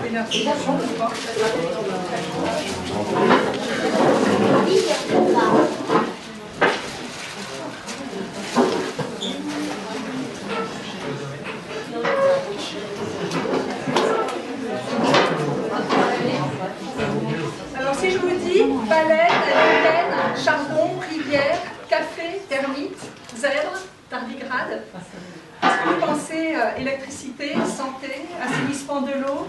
une introduction, je crois. Alors si je vous dis baleine, éolienne, charbon, rivière, café, termite, zèbre, tardigrade, est-ce que vous pensez électricité, santé, assainissement de l'eau,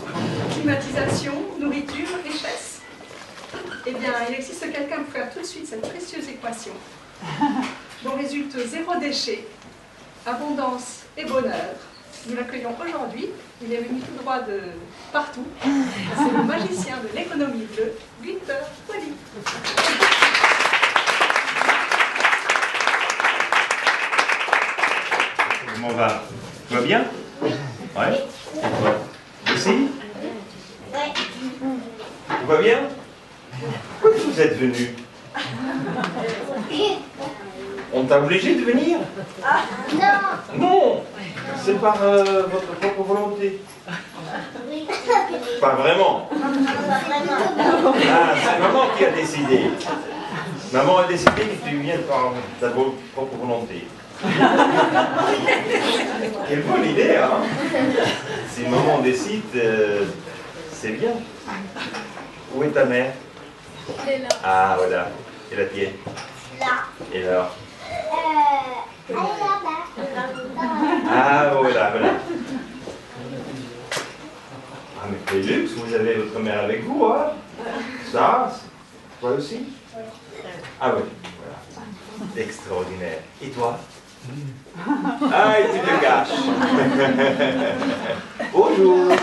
climatisation, nourriture, richesse? Eh bien, il existe quelqu'un pour faire tout de suite cette précieuse équation, dont résulte zéro déchet, abondance et bonheur. Nous l'accueillons aujourd'hui, il est venu tout droit de partout. C'est le magicien de l'économie bleue, Günther Poly. Comment va? Tout va bien? Ouais. Et toi? Aussi? Ouais. Tout va bien? Pourquoi vous êtes venu? On t'a obligé de venir? Non. Non! C'est par votre propre volonté. Oui. Pas vraiment. Pas vraiment. Ah, c'est maman qui a décidé. Maman a décidé que tu viennes par ta propre volonté. Quelle bonne idée, hein? Si maman décide, c'est bien. Où est ta mère? Elle est là. Ah, voilà. Et la tienne? Là. Et alors? Elle est là-bas. Ah, voilà, voilà. Ah, mais quel luxe, vous avez votre mère avec vous, hein? Ça, toi aussi? Ah oui, voilà. Extraordinaire. Et toi? Ah, et tu te caches. Bonjour.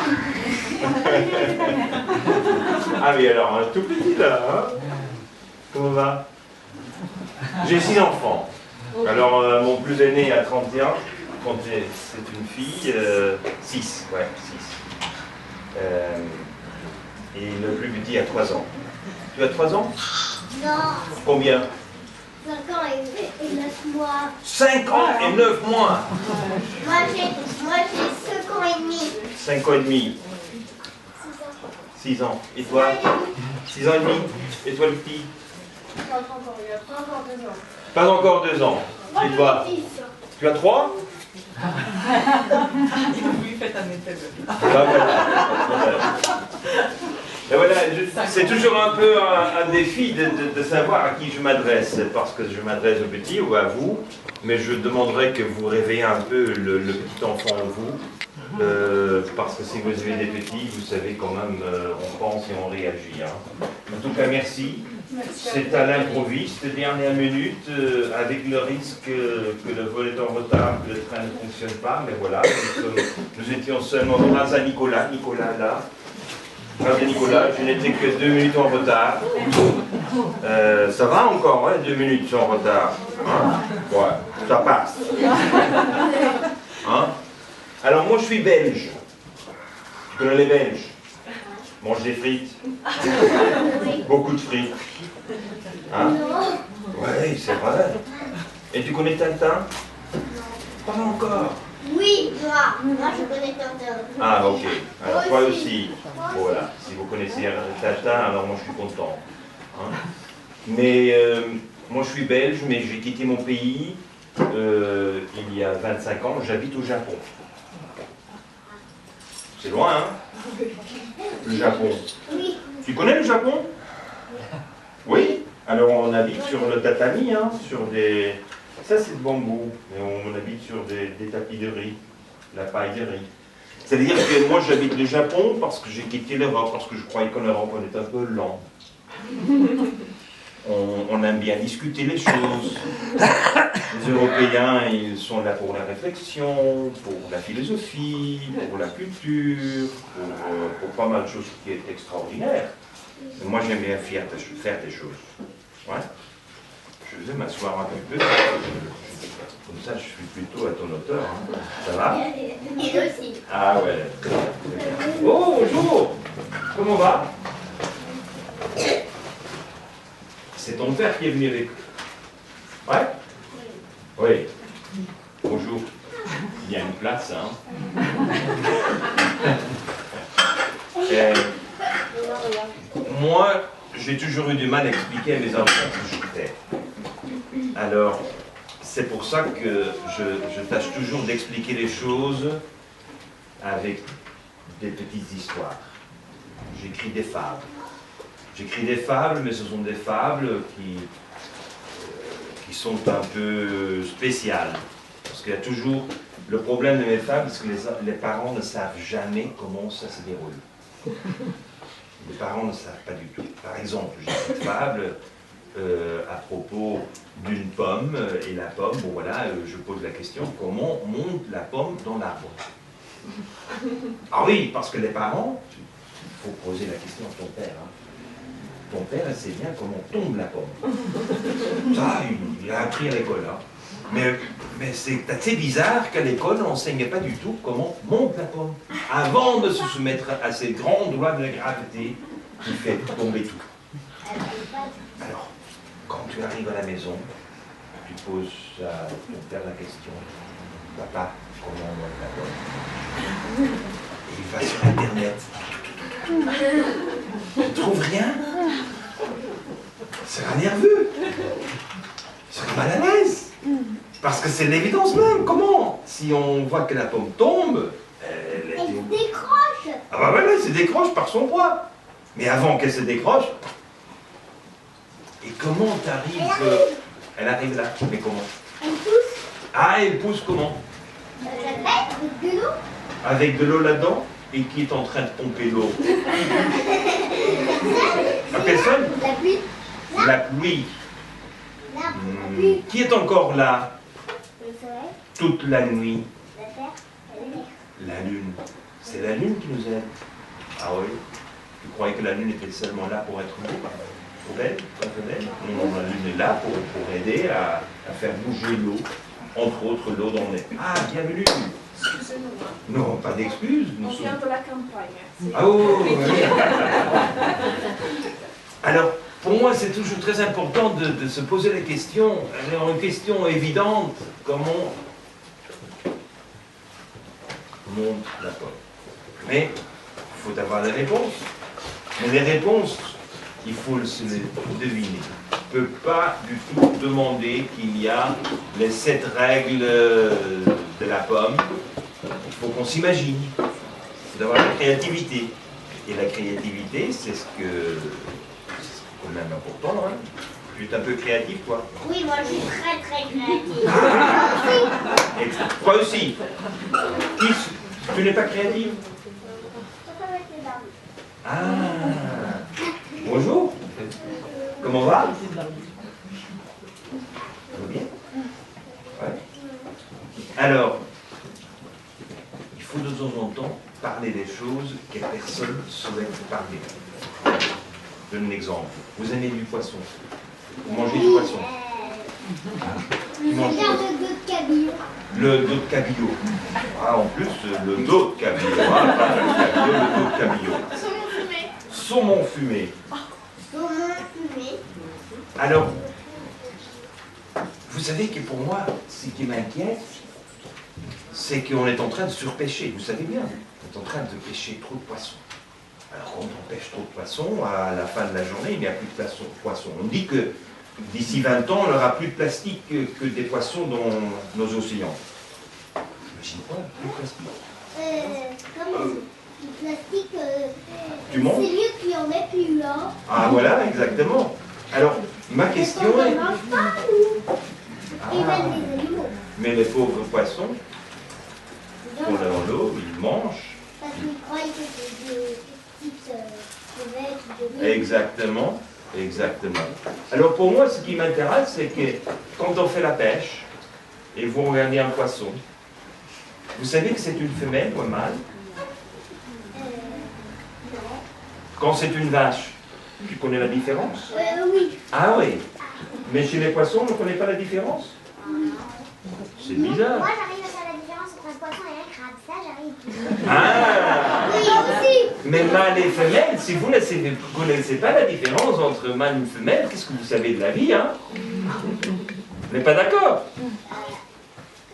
Ah oui, alors, un tout petit là, hein? Comment va? J'ai 6 enfants. Alors, mon plus aîné a 31, c'est une fille, 6, ouais, 6. Et le plus petit a 3 ans. Tu as 3 ans? Non. Combien? 5 ans et 9 mois. 5 ans et 9 mois. Moi j'ai 5 ans et demi. 5 ans et demi. 6 ans. Et toi? 6 ans et demi. Et toi le petit? Pas encore 2 ans. Pas encore 2 ans. Et toi? Tu as 3? Oui, faites un effet. Voilà, c'est toujours un peu un défi de savoir à qui je m'adresse, parce que je m'adresse au petit ou à vous, mais je demanderais que vous réveillez un peu le petit enfant en vous, parce que si vous avez des petits, vous savez quand même, on pense et on réagit. Hein. En tout cas, merci. C'est à l'improviste, dernière minute, avec le risque que le vol est en retard, que le train ne fonctionne pas, mais voilà, nous étions seulement grâce à Nicolas là. Grâce à Nicolas, je n'étais que 2 minutes en retard. Ça va encore, hein, 2 minutes en retard. Hein? Ouais, ça passe. Hein? Alors moi je suis belge. Tu connais les Belges? Mange des frites. Beaucoup de frites. Hein? Oui, c'est vrai. Et tu connais Tintin? Pas encore. Oui, moi je connais Tintin. Ah, ok. Alors toi aussi. Voilà. Si vous connaissez Tintin, alors moi je suis content. Hein? Mais moi je suis belge, mais j'ai quitté mon pays il y a 25 ans. J'habite au Japon. C'est loin, hein? Le Japon. Oui. Tu connais le Japon? Oui. Alors on habite sur le tatami, hein, sur des... Ça c'est le bambou, mais on habite sur des tapis de riz, la paille de riz. C'est-à-dire que moi j'habite le Japon parce que j'ai quitté l'Europe, parce que je croyais qu'en Europe on est un peu lent. On aime bien discuter les choses. Les Européens, ils sont là pour la réflexion, pour la philosophie, pour la culture, pour pas mal de choses qui est extraordinaire. Mais moi j'aime bien faire des choses. Ouais. Je vais m'asseoir un peu. Comme ça, je suis plutôt à ton hauteur. Hein. Ça va? Et aussi. Ah ouais. Oh, bonjour. Comment va? C'est ton père qui est venu avec. Ouais? Oui. Bonjour. Il y a une place, hein? Moi, j'ai toujours eu du mal à expliquer à mes enfants que je t'aime. Alors, c'est pour ça que je tâche toujours d'expliquer les choses avec des petites histoires. J'écris des fables. J'écris des fables, mais ce sont des fables qui sont un peu spéciales. Parce qu'il y a toujours... Le problème de mes fables, c'est que les parents ne savent jamais comment ça se déroule. Les parents ne savent pas du tout. Par exemple, j'ai cette fable à propos d'une pomme, et la pomme, bon voilà, je pose la question, comment monte la pomme dans l'arbre? Ah oui, parce que les parents, il faut poser la question à ton père. Hein. Ton père, il sait bien comment tombe la pomme. Ça, il a appris à l'école. Hein. Mais c'est assez bizarre qu'à l'école, on n'enseigne pas du tout comment monte la pomme. Avant de se soumettre à ces grandes lois de la gravité qui fait tomber tout. Alors, quand tu arrives à la maison, tu poses à ton père la question, papa, comment on monte la pomme? Et il va sur Internet. Tu ne trouves rien? Il sera nerveux. Il sera mal à l'aise. Parce que c'est l'évidence même. Comment? Si on voit que la pomme tombe, elle se décroche. Ah bah voilà, elle se décroche par son poids. Mais avant qu'elle se décroche, et comment t'arrives... Elle arrive là, mais comment? Elle pousse. Ah, elle pousse comment? Avec de l'eau. Avec de l'eau là-dedans? Et qui est en train de pomper l'eau? La personne? La pluie. La pluie. La pluie. Qui est encore là Le soleil. toute la nuit? La terre. Et l'air. La lune. C'est la lune qui nous aide. Ah oui? Tu croyais que la lune était seulement là pour être belle? Non, la lune est là pour aider à faire bouger l'eau. Entre autres, l'eau dans les... Ah, bienvenue! Excusez-nous. Non, pas d'excuses. On vient de la campagne. Ah oui. Alors, pour moi, c'est toujours très important de se poser la question. Alors, une question évidente, comment monte la pomme? Mais il faut avoir des réponses. Mais les réponses, il faut se les deviner. On ne peut pas du tout demander qu'il y a les 7 règles de la pomme. Il faut qu'on s'imagine. Il faut avoir la créativité. Et la créativité, c'est ce qui est quand même important. Hein. Tu es un peu créatif, toi? Oui, moi je suis très créative. Et toi aussi. Tu n'es pas créative? Ah. Bonjour. Comment va? Ça va bien? Ouais. Alors, il faut de temps en temps parler des choses que personne ne souhaite parler. Je donne un exemple. Vous aimez du poisson. Vous mangez du poisson. Je regarde le dos de cabillaud. Le dos de cabillaud. Ah, en plus, le dos de cabillaud. Ah, pas le cabillaud, le dos de cabillaud. Saumon fumé. Saumon fumé. Saumon fumé. Alors, vous savez que pour moi, ce qui m'inquiète, c'est qu'on est en train de surpêcher. Vous savez bien, on est en train de pêcher trop de poissons. Alors, quand on pêche trop de poissons, à la fin de la journée, il n'y a plus de poissons. On dit que d'ici 20 ans, on n'aura plus de plastique que des poissons dans nos océans. J'imagine pas, plus de plastique. Comme du plastique, Tu montes? c'est mieux qu'il n'y en ait plus là. Ah voilà, exactement. Alors, ma question On est... ne mange pas, nous. Et même les animaux. Mais les pauvres poissons, sont dans l'eau, ils mangent. Parce qu'ils croient que c'est des petites crevettes ou de riz. Exactement, exactement. Alors pour moi, ce qui m'intéresse, c'est que quand on fait la pêche, et vous regardez un poisson, vous savez que c'est une femelle ou un mâle? Quand c'est une vache, tu connais la différence? Oui. Ah oui. Mais chez les poissons, on ne connaît pas la différence? C'est bizarre. Moi, j'arrive à faire la différence entre un poisson et un crabe. Ça, j'arrive. Ah! Oui, aussi. Mais mâle et femelle, si vous ne connaissez pas la différence entre mâle et femelle, qu'est-ce que vous savez de la vie, hein? Vous n'êtes pas d'accord?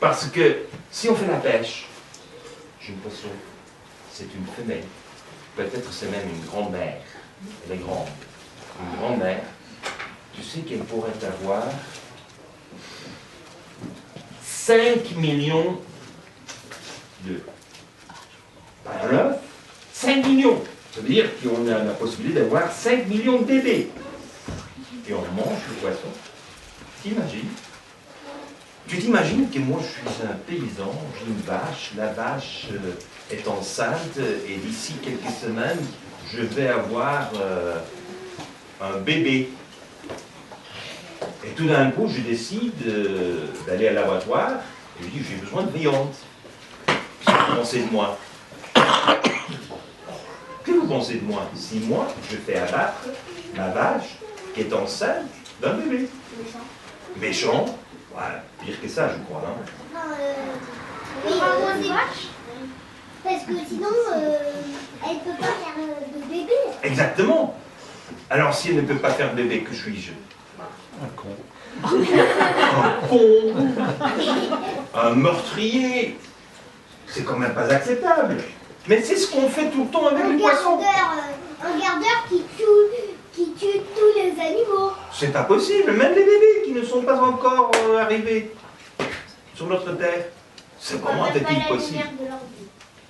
Parce que si on fait la pêche, j'ai une poisson, c'est une femelle. peut-être c'est même une grand-mère, elle est grande, une grand-mère, tu sais qu'elle pourrait avoir 5 millions de... Pas un œuf, 5 millions. Ça veut dire qu'on a la possibilité d'avoir 5 millions de bébés. Et on mange le poisson. T'imagines? Tu t'imagines que moi je suis un paysan, j'ai une vache, la vache est enceinte et d'ici quelques semaines, je vais avoir un bébé. Et tout d'un coup, je décide d'aller à l'abattoir et je dis j'ai besoin de viande. Qu'est-ce que vous pensez de moi? Que vous pensez de moi si moi, je fais abattre ma vache qui est enceinte d'un bébé? Méchant. Voilà, pire que ça, je crois. Hein. Oui, c'est vache. Parce que sinon, elle ne peut pas faire de bébé. Exactement. Alors, si elle ne peut pas faire de bébé, que suis-je? Un con. Un con. Un meurtrier. C'est quand même pas acceptable. Mais c'est ce qu'on fait tout le temps avec les poissons. Un gardeur qui tue tous les animaux. C'est pas possible, même les bébés qui ne sont pas encore arrivés sur notre terre. C'est comment est-il possible?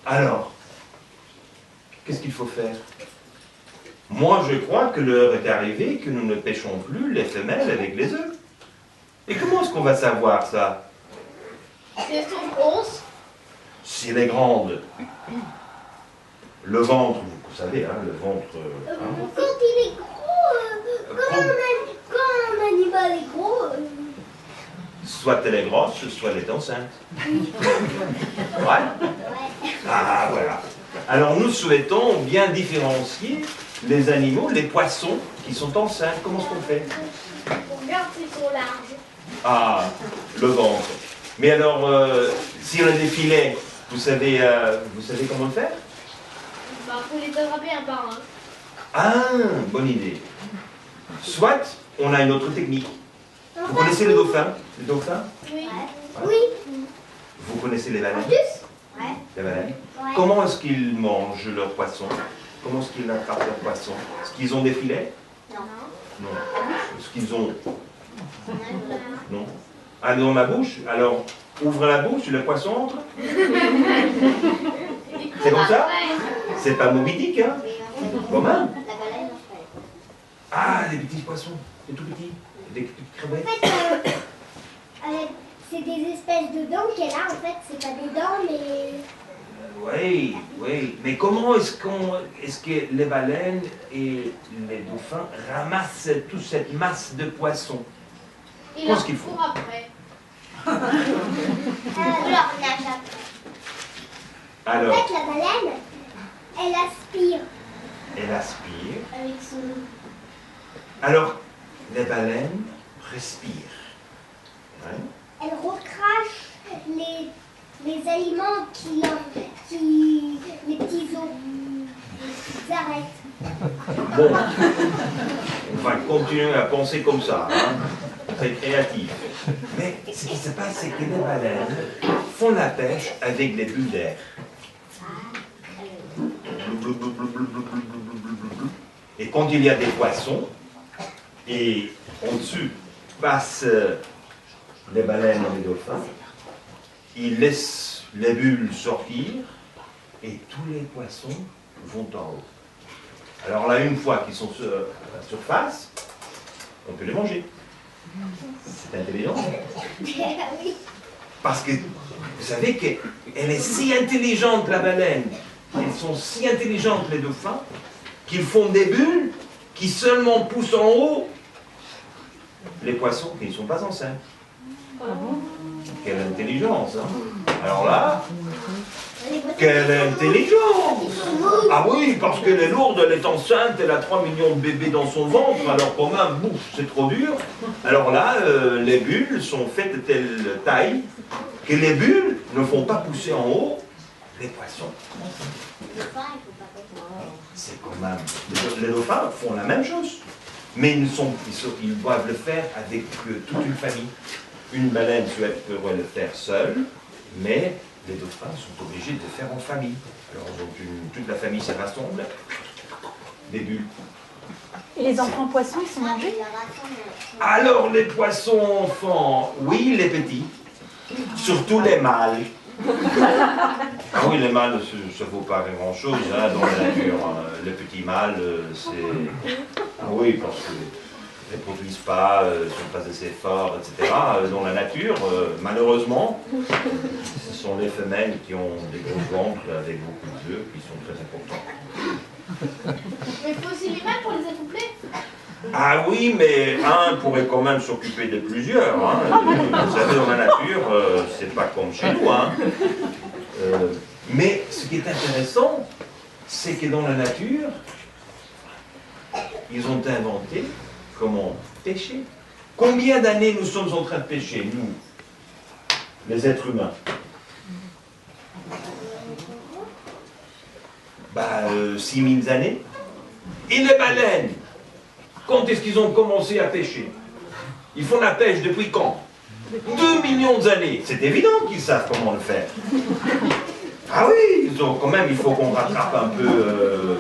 Alors, qu'est-ce qu'il faut faire? Moi, je crois que l'heure est arrivée que nous ne pêchons plus les femelles avec les œufs. Et comment est-ce qu'on va savoir ça? Si elles sont grosses, Si elle est grande, le ventre, vous savez, hein, le ventre... hein, Quand il est gros, quand un animal est gros... soit elle est grosse, soit elle est enceinte. Ouais. Ah, voilà. Alors nous souhaitons bien différencier les animaux, les poissons qui sont enceintes. Comment est-ce qu'on fait? On regarde s'ils sont larges. Ah, le ventre. Mais alors, si on a des filets, vous savez comment le faire? bah faut les attraper un par un. Ah, bonne idée. Soit on a une autre technique. Vous connaissez les dauphins? Les dauphins? Oui. Ouais. Oui. Vous connaissez les baleines? Ouais. Les baleines. Ouais. Comment est-ce qu'ils mangent leurs poissons? Comment est-ce qu'ils attrapent leurs poissons? Est-ce qu'ils ont des filets? Non. Non. Est-ce qu'ils ont... Non. Ah, dans ma bouche? Alors, ouvre la bouche, le poisson entre? C'est comme ça? C'est pas Moby Dick, hein? Quand même. La baleine, en fait. Ah, des petits poissons, des tout petits, des petites crevettes. En fait, c'est des espèces de dents qu'elle a, en fait, c'est pas des dents, mais... Oui, oui. Mais comment est-ce que les baleines et les dauphins ramassent toute cette masse de poissons? Et Qu'est-ce qu'il faut? court après. Alors, nage après. En Alors, fait, la baleine, elle aspire elle aspire. avec son... Alors, les baleines respirent. Ouais. Elle recrache les aliments les petits os qui s'arrêtent. Bon, on va continuer à penser comme ça, hein. Très créatif. Mais ce qui se passe, c'est que les baleines font la pêche avec des bulles d'air. Et quand il y a des poissons, et au-dessus passent les baleines et les dauphins, ils laissent les bulles sortir et tous les poissons vont en haut. Alors là, une fois qu'ils sont sur la surface, on peut les manger. C'est intelligent. Oui. Parce que vous savez qu'elle est si intelligente, la baleine, elles sont si intelligentes, les dauphins, qu'ils font des bulles qui seulement poussent en haut les poissons qui ne sont pas enceintes. Quelle intelligence, hein? Alors là, quelle intelligence! Ah oui, parce qu'elle est lourde, elle est enceinte, elle a 3 millions de bébés dans son ventre, alors quand même, bouf, c'est trop dur. Alors là, les bulles sont faites de telle taille que les bulles ne font pas pousser en haut les poissons. C'est quand même... Les dauphins font la même chose, mais ils doivent le faire avec toute une famille. Une baleine pourrait le faire seule, Mais les dauphins sont obligés de le faire en famille. Alors toute la famille se rassemble, des bulles. Et les enfants poissons, ils sont mangés? Alors les poissons enfants, oui, les petits, surtout les mâles. Ah oui, les mâles, ça ne vaut pas grand-chose hein, dans la nature. Hein. Les petits mâles, c'est... Ah oui, parce qu'ils ne produisent pas, ne sont pas assez forts, etc. Dans la nature, malheureusement, ce sont les femelles qui ont des gros ventres avec beaucoup d'œufs qui sont très importants. Mais il faut aussi les mâles pour les accoupler. Ah oui, mais un pourrait quand même s'occuper de plusieurs. Hein. Vous savez, dans la nature, c'est pas comme chez nous. Hein. Mais ce qui est intéressant, c'est que dans la nature, ils ont inventé comment pêcher. Combien d'années nous sommes en train de pêcher, nous, les êtres humains? 6000 années. Et les baleines, quand est-ce qu'ils ont commencé à pêcher? Ils font la pêche depuis quand? 2 millions d'années. C'est évident qu'ils savent comment le faire. Ah oui, quand même, il faut qu'on rattrape un peu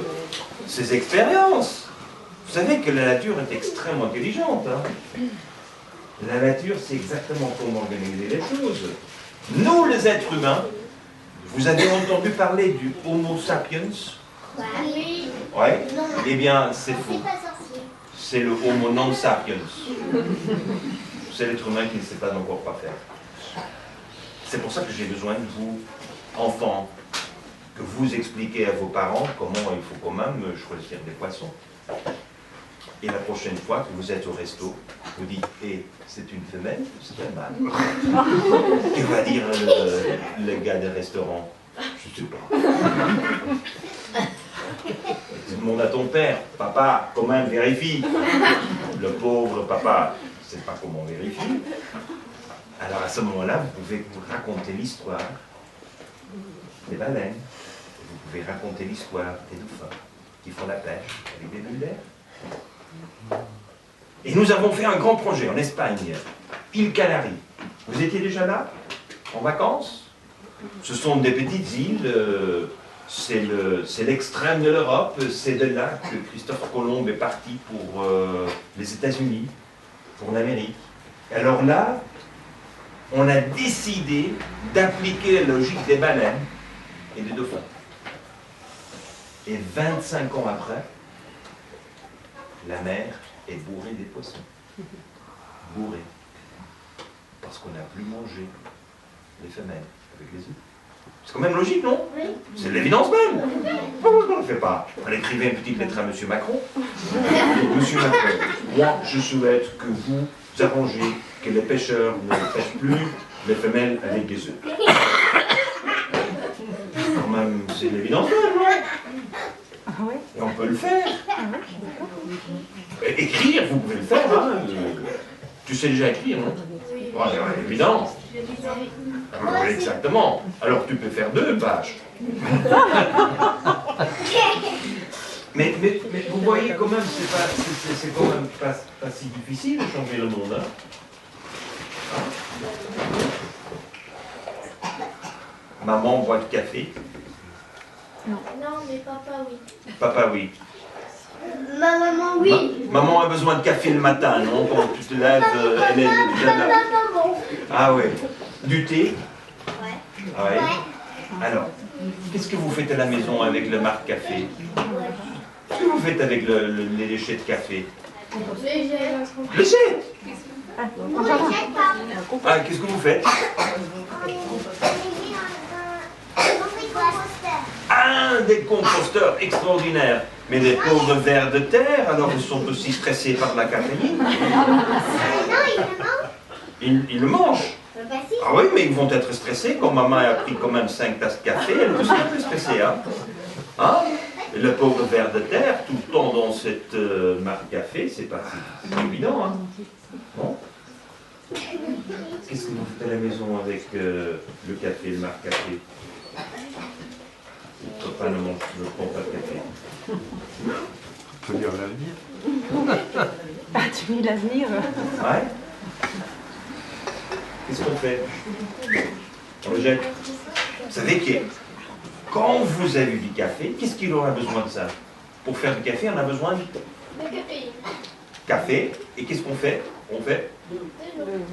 ces expériences. Vous savez que la nature est extrêmement intelligente. Hein. La nature sait exactement comment organiser les choses. Nous, les êtres humains, vous avez entendu parler du Homo sapiens? Oui. Oui. Eh bien, c'est faux. C'est pas sorcier. C'est le Homo non sapiens. C'est l'être humain qui ne sait pas encore pas faire. C'est pour ça que j'ai besoin de vous, enfants, que vous expliquez à vos parents comment il faut quand même choisir des poissons. Et la prochaine fois que vous êtes au resto, vous dites « Eh, c'est une femelle ou c'est un mâle ?» Et va dire le gars des restaurants « Je ne sais pas. » Tu demandes à ton père « Papa, quand même, vérifie. » Le pauvre papa ne sait pas comment vérifier. Alors à ce moment-là, vous pouvez vous raconter l'histoire des baleines. Vous pouvez raconter l'histoire des dauphins qui font la pêche avec des bulles d'air. Et nous avons fait un grand projet en Espagne, Îles Canaries. Vous étiez déjà là, en vacances? Ce sont des petites îles, c'est l'extrême de l'Europe, c'est de là que Christophe Colomb est parti pour les États-Unis, pour l'Amérique. Alors là, on a décidé d'appliquer la logique des baleines et des dauphins. Et 25 ans après, la mer est bourrée des poissons. Bourrée. Parce qu'on n'a plus mangé les femelles avec les œufs. C'est quand même logique, non? Oui. C'est de l'évidence même. Pourquoi on ne le fait pas? On écrivait une petite lettre à M. Macron. Monsieur Macron, moi je souhaite que vous arrangez que les pêcheurs ne pêchent plus les femelles avec des œufs. Quand même, c'est de l'évidence même, non? Et on peut le faire. Écrire, vous pouvez le faire. Hein. Tu sais déjà écrire, non? Oui. Ouais, évident. Oui, exactement. Alors tu peux faire 2 pages. mais vous voyez quand même, c'est quand même pas si difficile de changer le monde. Hein? Maman boit de café. Non, mais papa, oui. Papa, oui. Ma maman, oui. Maman a besoin de café le matin, non? Quand tu te lèves, elle est déjà là. Maman. Ah ouais. Du thé? Ouais. Ah ouais. Ouais. Alors, qu'est-ce que vous faites à la maison avec le marc café? Qu'est-ce que vous faites avec les déchets de café? Les jets? On ne jette pas. Ah, qu'est-ce que vous faites? On les met dans un composteur. Ah, des composteurs extraordinaires. Mais les pauvres vers de terre, alors ils sont aussi stressés par la caféine. Non, il le mange. Ils le mangent. Bah si. Ah oui, mais ils vont être stressés. Quand maman a pris quand même 5 tasses de café, elle est aussi un peu stressée. Hein? Hein? Et le pauvre ver de terre, tout le temps dans cette marque café, c'est pas si évident. Hein? Bon. Qu'est-ce que vous faites à la maison avec le café, le marque café? Papa ne prend pas de café. Tu peux dire l'avenir. Ah, tu dis l'avenir. Ouais. Qu'est-ce qu'on fait? On le jette. Vous savez que quand vous avez du café, qu'est-ce qu'il aura besoin de ça? Pour faire du café, on a besoin de Le café. café. Et qu'est-ce qu'on fait? On fait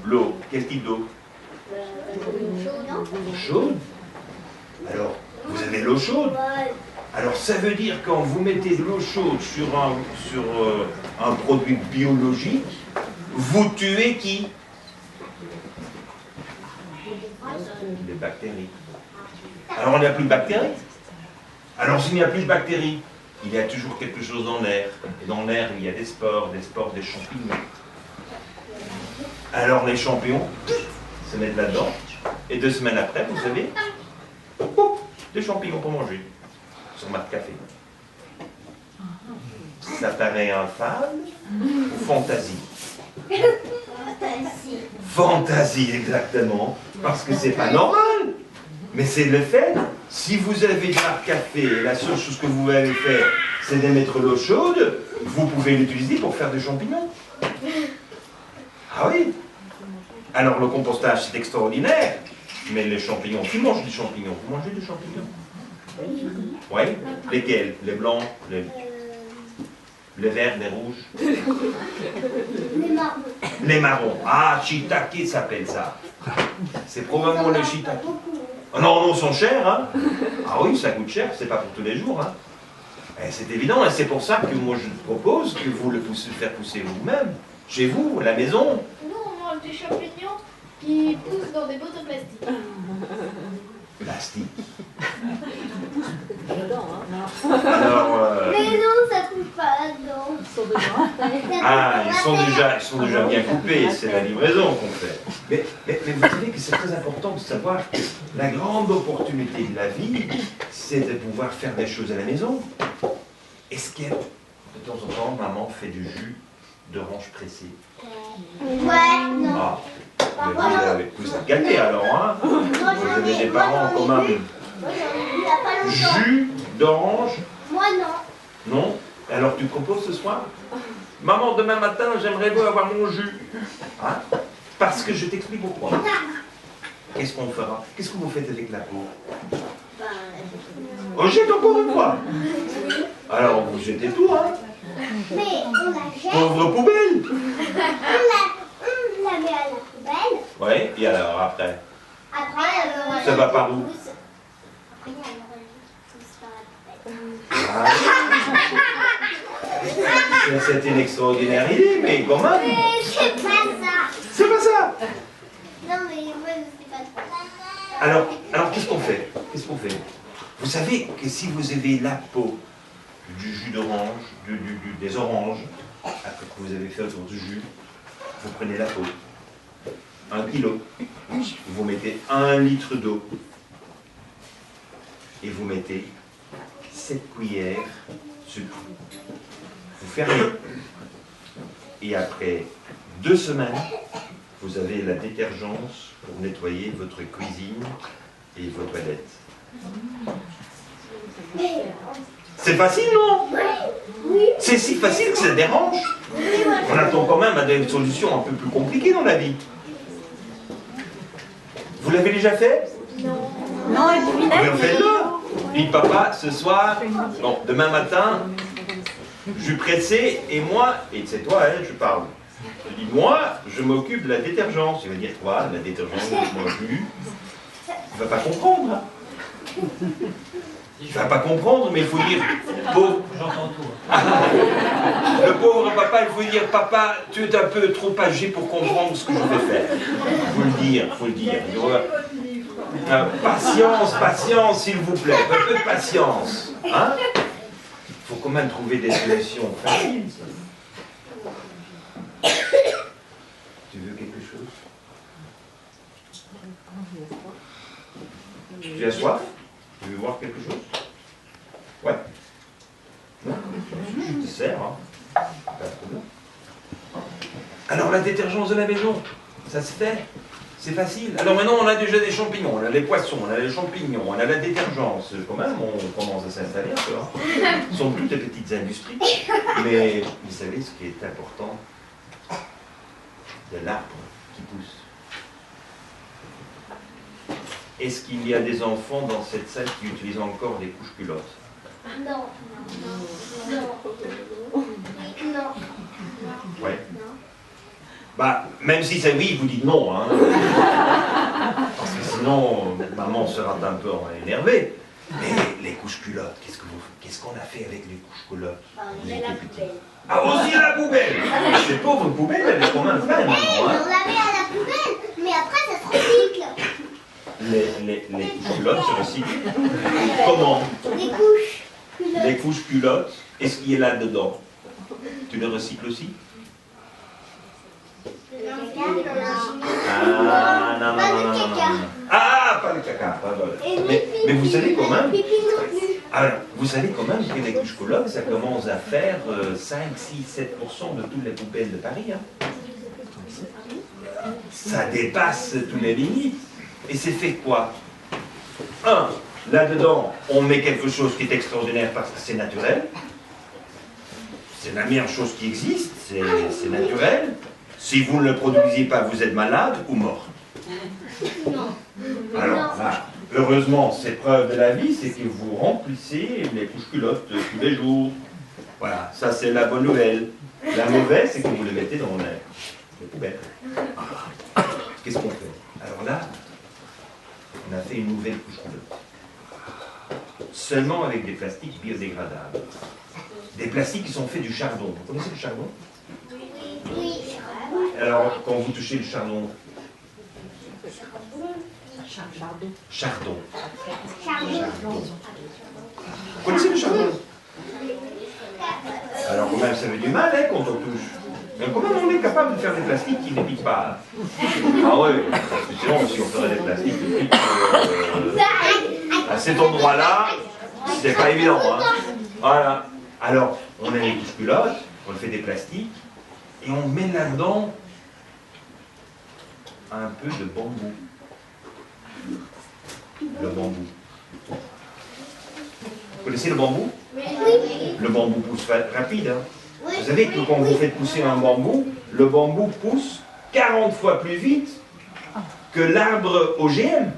l'eau. Quel type d'eau? Chaude. Alors, vous avez l'eau chaude. Alors, ça veut dire quand vous mettez de l'eau chaude sur un produit biologique, vous tuez qui? Les bactéries. Alors, il n'y a plus de bactéries. Alors, s'il n'y a plus de bactéries, il y a toujours quelque chose dans l'air. Et dans l'air, il y a des spores, des champignons. Alors, les champignons se mettent là-dedans. Et 2 semaines après, vous savez, pouf, des champignons pour manger. Sur ma café. Ça paraît infâme ou fantaisie? Fantaisie, exactement. Parce que c'est pas normal. Mais c'est le fait. Si vous avez de la café, la seule chose que vous allez faire, c'est de mettre l'eau chaude, vous pouvez l'utiliser pour faire des champignons. Ah oui. Alors le compostage, c'est extraordinaire. Mais les champignons, qui mange des champignons? Vous mangez des champignons? Oui. Lesquels? Les blancs, les verts, les rouges? Les marrons. Les marrons. Ah, shiitake s'appelle ça. C'est probablement le shiitake. Oh non, non, ils sont chers, hein? Ah oui, ça coûte cher, c'est pas pour tous les jours, hein? C'est évident, et c'est pour ça que moi je propose que vous le faire pousser vous-même, chez vous, à la maison. Nous, on mange des champignons qui poussent dans des bottes en plastique. Plastique. Alors, mais non, ça trouve pas là-dedans. Ah, ils sont déjà bien coupés, c'est la livraison qu'on fait. Mais vous savez que c'est très important de savoir que la grande opportunité de la vie, c'est de pouvoir faire des choses à la maison. Est-ce que, de temps en temps, maman fait du jus d'orange pressé? Ouais, non. Ah, vous êtes gâtés alors, hein? Vous avez des parents en commun. Il n'y a pas longtemps. Jus d'orange? Moi, non. Non? Alors tu composes ce soir? Maman, demain matin, j'aimerais bien avoir mon jus. Hein? Parce que je t'explique pourquoi. Qu'est-ce qu'on fera? Qu'est-ce que vous faites avec la peau? On jette encore une fois. Alors vous jetez tout, hein? Mais on la jette. Pauvre poubelle. On la met à la poubelle. Oui, et alors après? Après, Ça va par où? Après, elle dans la poubelle. C'est une extraordinaire idée, mais quand même. Mais c'est pas ça. C'est pas ça. Non, mais moi, je sais pas ça. Alors qu'est-ce qu'on fait? Qu'est-ce qu'on fait? Vous savez que si vous avez la peau du jus d'orange, des oranges, après que vous avez fait autour du jus, vous prenez la peau, 1 kilo, vous mettez 1 litre d'eau et vous mettez 7 cuillères sucre. Vous fermez. Et après 2 semaines, vous avez la détergence pour nettoyer votre cuisine et vos toilettes. C'est facile, non? Oui. C'est si facile que ça dérange. On attend quand même à des solutions un peu plus compliquées dans la vie. Vous l'avez déjà fait? Non, et du vinaigre. Mais faites-le. Dis papa, ce soir, bon, demain matin, je suis pressé et moi, et c'est toi, hein, je parle. Je dis, moi, je m'occupe de la détergence. Il va dire, quoi, la détergence, je m'en occupe. Il ne va pas comprendre. Hein. Il ne va pas comprendre, mais il faut dire, pauvre. J'entends tout. Le pauvre papa, il faut dire, papa, tu es un peu trop âgé pour comprendre ce que je vais faire. Il faut le dire, il faut le dire. Patience, patience, s'il vous plaît, un peu de patience. Hein? Il faut quand même trouver des solutions faciles. Tu veux quelque chose? Tu as soif? Tu veux voir quelque chose? Ouais. Non, je te sers, hein. Pas de problème. Alors la détergence de la maison, ça se fait. C'est facile. Alors maintenant, on a déjà des champignons, on a les poissons, on a les champignons, on a la détergence. Quand même, on commence à s'installer un peu. Hein. Ce sont toutes des petites industries. Mais vous savez ce qui est important? Il y a l'arbre qui pousse. est-ce qu'il y a des enfants dans cette salle qui utilisent encore des couches-culottes? Non. Non. Non. Non. Ouais. Bah, même si c'est oui, vous dites non, hein. Parce que sinon, maman sera un peu énervée. Mais les couches-culottes, qu'est-ce qu'on a fait avec les couches-culottes? C'est la poubelle. Ah, aussi à la poubelle! C'est pauvre une poubelle, elle est combien de fin, On maintenant, hein? l'avait à la poubelle, mais après ça se recycle. Les couches-culottes se recyclent. Comment? Des couches. Les couches-culottes, est-ce qu'il y est là-dedans? Tu les recycles aussi? Ah, non, non, Pas non, de non, non, caca. non. Ah, pas le caca, pas le... Mais vous savez quand même, Pipi non plus. alors, vous savez quand même que les couches-culottes, ça commence à faire 5, 6, 7% de toutes les poubelles de Paris. Hein. Ça dépasse toutes les limites. Et c'est fait quoi? Un, là-dedans, on met quelque chose qui est extraordinaire parce que c'est naturel. C'est la meilleure chose qui existe, c'est naturel. Si vous ne le produisez pas, vous êtes malade ou mort. Alors là, heureusement, c'est preuve de la vie, c'est que vous remplissez les couches-culottes tous les jours. Voilà, ça c'est la bonne nouvelle. La mauvaise, c'est que vous les mettez dans les poubelles. Qu'est-ce qu'on fait? Alors là, on a fait une nouvelle couche-culotte. Seulement avec des plastiques biodégradables. Des plastiques qui sont faits du chardon. Vous connaissez le chardon? Oui. Alors, quand vous touchez le chardon, chardon. Vous connaissez le chardon? Alors, quand même, ça fait du mal hein, quand on touche. Mais quand même, on est capable de faire des plastiques qui ne piquent pas. Ah oui, parce que sinon, si on ferait des plastiques qui piquent à cet endroit-là, c'est pas évident. Hein. Voilà. Alors, on a les couches-culottes, on fait des plastiques, et on met là-dedans un peu de bambou. Le bambou. Vous connaissez le bambou? Oui. Le bambou pousse rapide. Hein. Oui. Vous savez que quand vous faites pousser un bambou, le bambou pousse 40 fois plus vite que l'arbre OGM.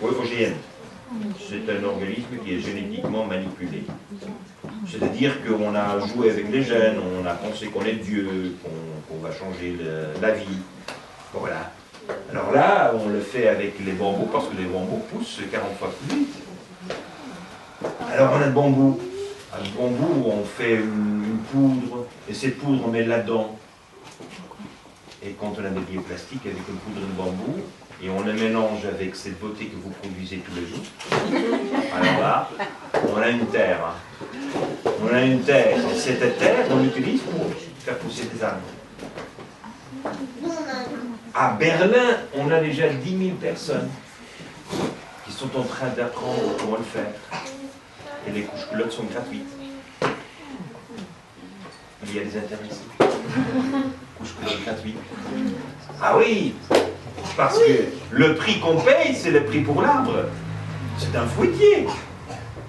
Oui, OGM. C'est un organisme qui est génétiquement manipulé. C'est-à-dire qu'on a joué avec les gènes, on a pensé qu'on est Dieu, qu'on va changer la vie. Bon, voilà. Alors là, on le fait avec les bambous parce que les bambous poussent 40 fois plus vite. Alors on a le bambou. Le bambou, on fait une poudre, et cette poudre, on met là-dedans. Et quand on a des bioplastiques avec une poudre de bambou, et on le mélange avec cette beauté que vous produisez tous les jours, alors là, on a une terre. Hein. On a une terre. Et cette terre, on l'utilise pour faire pousser des arbres. À Berlin, on a déjà 10 000 personnes qui sont en train d'apprendre comment le faire. Et les couches-culottes sont gratuites. Il y a des intéressés. Couches-culottes gratuites. Ah oui, parce que le prix qu'on paye, c'est le prix pour l'arbre. C'est un fruitier.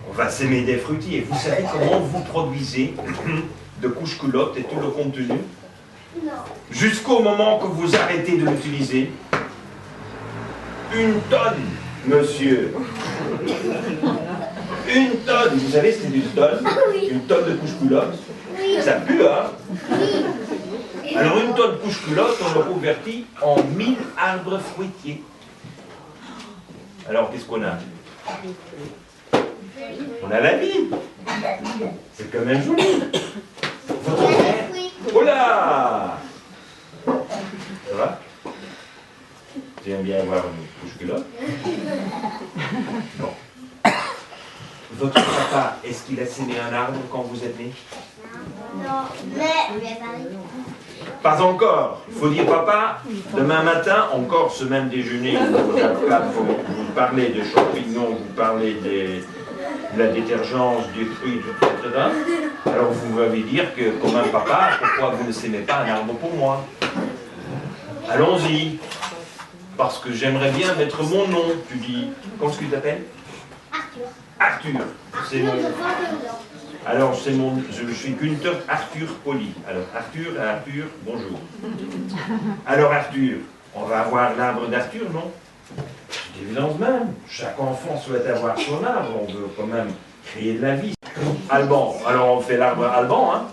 On va s'aimer des fruitiers. Vous savez comment vous produisez de couches-culottes et tout le contenu? Non. Jusqu'au moment que vous arrêtez de l'utiliser. 1 tonne, monsieur. 1 tonne. Vous savez, c'est une tonne. Oui. 1 tonne de couches-culottes. Oui. Ça pue, hein? Oui. Alors, 1 tonne de couches-culottes, on le convertit en 1000 arbres fruitiers. Alors, qu'est-ce qu'on a? On a la vie. C'est quand même joli. Votre père. Oh là! Ça va? Tu aimes bien avoir une couche-culotte? Bon. Votre papa, est-ce qu'il a semé un arbre quand vous êtes né? Non. Mais Pas encore. Il faut dire, papa, demain matin, encore ce même déjeuner, vous parlez de champignons, vous parlez de la détergence, du fruit, etc. Alors vous m'avez dire que, comme un papa, pourquoi vous ne s'aimez pas un arbre pour moi? Allons-y. Parce que j'aimerais bien mettre mon nom, tu dis. Comment est-ce que tu t'appelles? Arthur. Arthur. C'est mon... Arthur de Port-de-Blanc. Alors, je suis Günther Arthur Poli. Alors, Arthur, bonjour. Alors, Arthur, on va avoir l'arbre d'Arthur, non? C'est l'évidence même. Chaque enfant souhaite avoir son arbre. On veut quand même créer de la vie. Alban. Alors on fait l'arbre Alban, hein?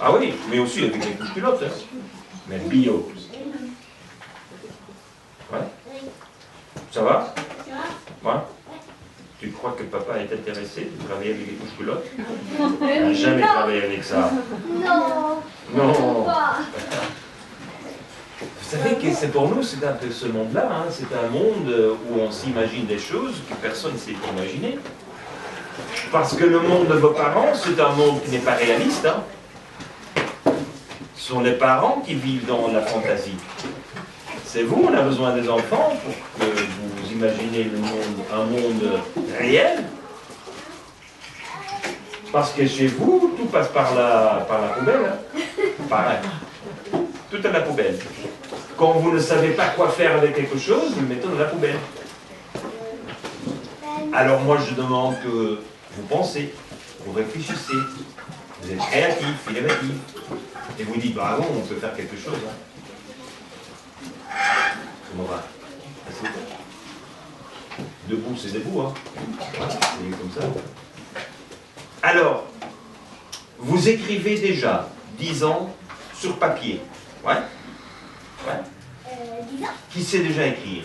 Ah oui, mais aussi avec les couches culottes, hein. Mais bio. Ouais. Ça va? Ouais. Tu crois que papa est intéressé de travailler avec les couches culottes? Il n'a jamais travaillé avec ça. Non. Non. Pas. Vous savez que c'est pour nous, c'est un peu ce monde-là. Hein. C'est un monde où on s'imagine des choses que personne ne s'est imaginé. Parce que le monde de vos parents, c'est un monde qui n'est pas réaliste. Hein. Ce sont les parents qui vivent dans la fantaisie. C'est vous, on a besoin des enfants pour que vous imaginez le monde, un monde réel. Parce que chez vous, tout passe par la poubelle. Hein. Pareil. Tout à la poubelle. Quand vous ne savez pas quoi faire avec quelque chose, vous le mettez dans la poubelle. Alors moi, je demande que vous pensez, vous réfléchissez, vous êtes créatif, innovatif, et vous dites, bah bon, on peut faire quelque chose. Hein. Comment va? Debout, c'est debout, hein. Voilà, c'est comme ça. Alors, vous écrivez déjà 10 ans sur papier. Ouais? Ouais. 10 ans. Qui sait déjà écrire?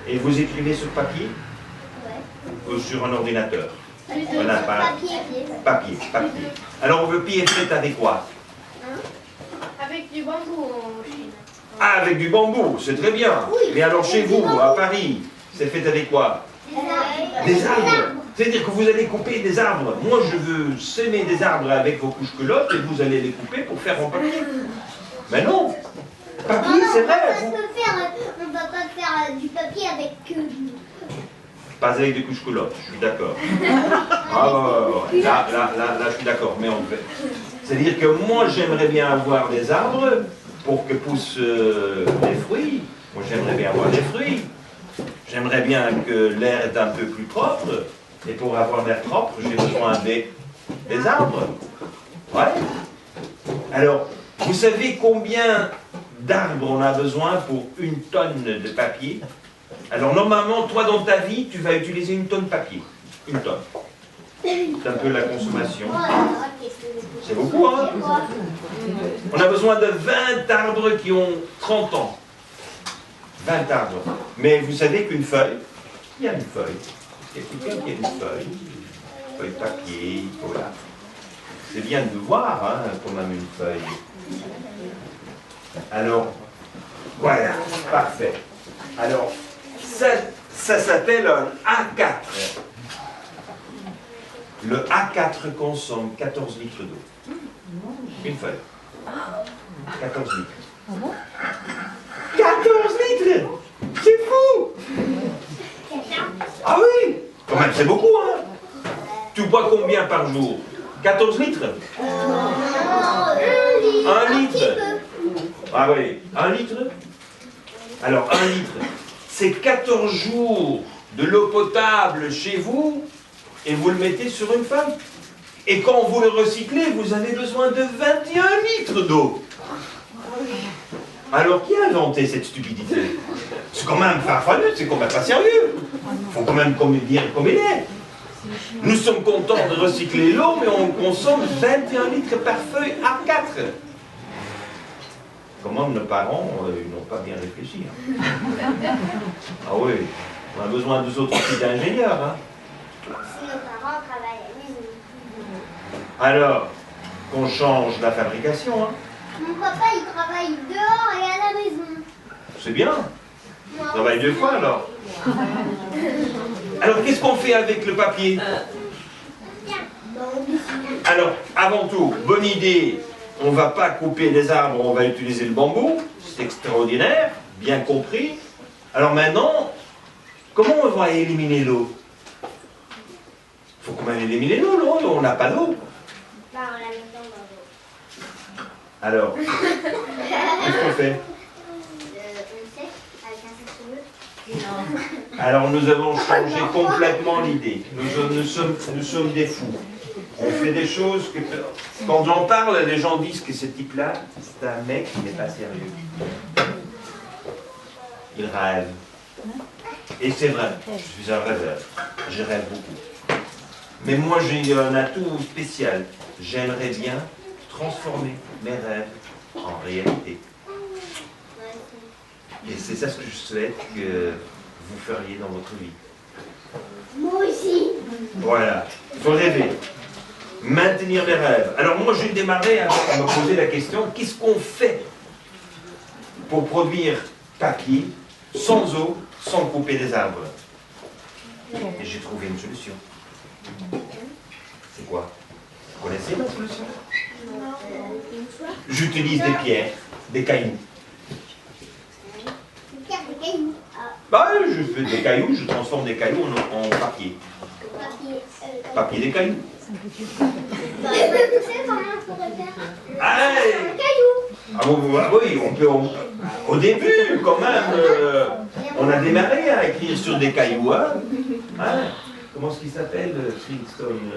Et vous écrivez sur papier? Ouais. Ou sur un ordinateur? Voilà, Papier. papier. Alors, le papier est fait avec quoi? Avec du bambou en Chine. Ah, avec du bambou, c'est très bien. Oui, mais alors chez avec vous, du bambou. à Paris, c'est fait avec quoi? Des arbres. C'est-à-dire que vous allez couper des arbres. Moi, je veux semer des arbres avec vos couches culottes et vous allez les couper pour faire en papier. Mais non. Papier, c'est vrai. On ne va pas faire du papier avec Pas avec des couches culottes, je suis d'accord. Ah, ouais. Là, je suis d'accord. Mais on fait. C'est-à-dire que moi, j'aimerais bien avoir des arbres pour que poussent des fruits. Moi, j'aimerais bien avoir des fruits. J'aimerais bien que l'air est un peu plus propre. Et pour avoir l'air propre, j'ai besoin des arbres. Ouais. Alors, vous savez combien d'arbres on a besoin pour 1 tonne de papier? Alors, normalement, toi, dans ta vie, tu vas utiliser 1 tonne de papier. 1 tonne. C'est un peu la consommation. C'est beaucoup, hein? On a besoin de 20 arbres qui ont 30 ans. 20 arbres. Mais vous savez qu'une feuille, il y a une feuille. Il y a quelqu'un qui a une feuille de papier, voilà. C'est bien de voir, hein, quand même une feuille. Alors, voilà, parfait. Alors, ça s'appelle un A4. Le A4 consomme 14 litres d'eau. Une feuille. 14 litres. 14 litres! C'est fou! Ah oui! Quand même, c'est beaucoup, hein? Tu bois combien par jour? 14 litres? 1 litre? Ah oui, 1 litre? Alors, 1 litre, c'est 14 jours de l'eau potable chez vous et vous le mettez sur une feuille. Et quand vous le recyclez, vous avez besoin de 21 litres d'eau. Alors, qui a inventé cette stupidité? C'est quand même farfelu, c'est quand même pas sérieux. Il faut quand même dire comme il est. Nous sommes contents de recycler l'eau, mais on consomme 21 litres par feuille A4. Comment nos parents, ils n'ont pas bien réfléchi. Hein. Ah oui, on a besoin d'eux autres aussi d'ingénieurs. Hein. Si nos parents travaillent à la maison. Alors, qu'on change la fabrication. Hein. Mon papa, il travaille dehors et à la maison. C'est bien. Il travaille 2 fois alors. Alors, qu'est-ce qu'on fait avec le papier? Alors, avant tout, bonne idée. On ne va pas couper les arbres, on va utiliser le bambou. C'est extraordinaire, bien compris. Alors maintenant, comment on va éliminer l'eau? Il faut quand même éliminer l'eau, non? On n'a pas d'eau. Bah, on la met dans l'eau. Alors, qu'est-ce qu'on fait? On sait, avec un sèche-cheveux. Alors nous avons changé complètement l'idée. Nous sommes des fous. On fait des choses que... Quand j'en parle, les gens disent que ce type-là, c'est un mec qui n'est pas sérieux. ils rêvent. Et c'est vrai, je suis un rêveur. Je rêve beaucoup. Mais moi, j'ai un atout spécial. J'aimerais bien transformer mes rêves en réalité. Et c'est ça ce que je souhaite que vous feriez dans votre vie. Moi aussi. Voilà, il faut rêver. Maintenir les rêves. Alors moi, j'ai démarré à me poser la question, qu'est-ce qu'on fait pour produire papier sans eau, sans couper des arbres? Et j'ai trouvé une solution. C'est quoi? Vous connaissez la solution? J'utilise des pierres, des cailloux. Des cailloux. Bah, je fais des cailloux, je transforme des cailloux en papier. Papier des cailloux. Bah, tu sais comment on pourrait faire Ah, un caillou. ah bon, ah oui, on peut. Au début, quand même, on a démarré à écrire sur des cailloux. Hein. Hein? Comment est-ce qu'il s'appelle, Flintstone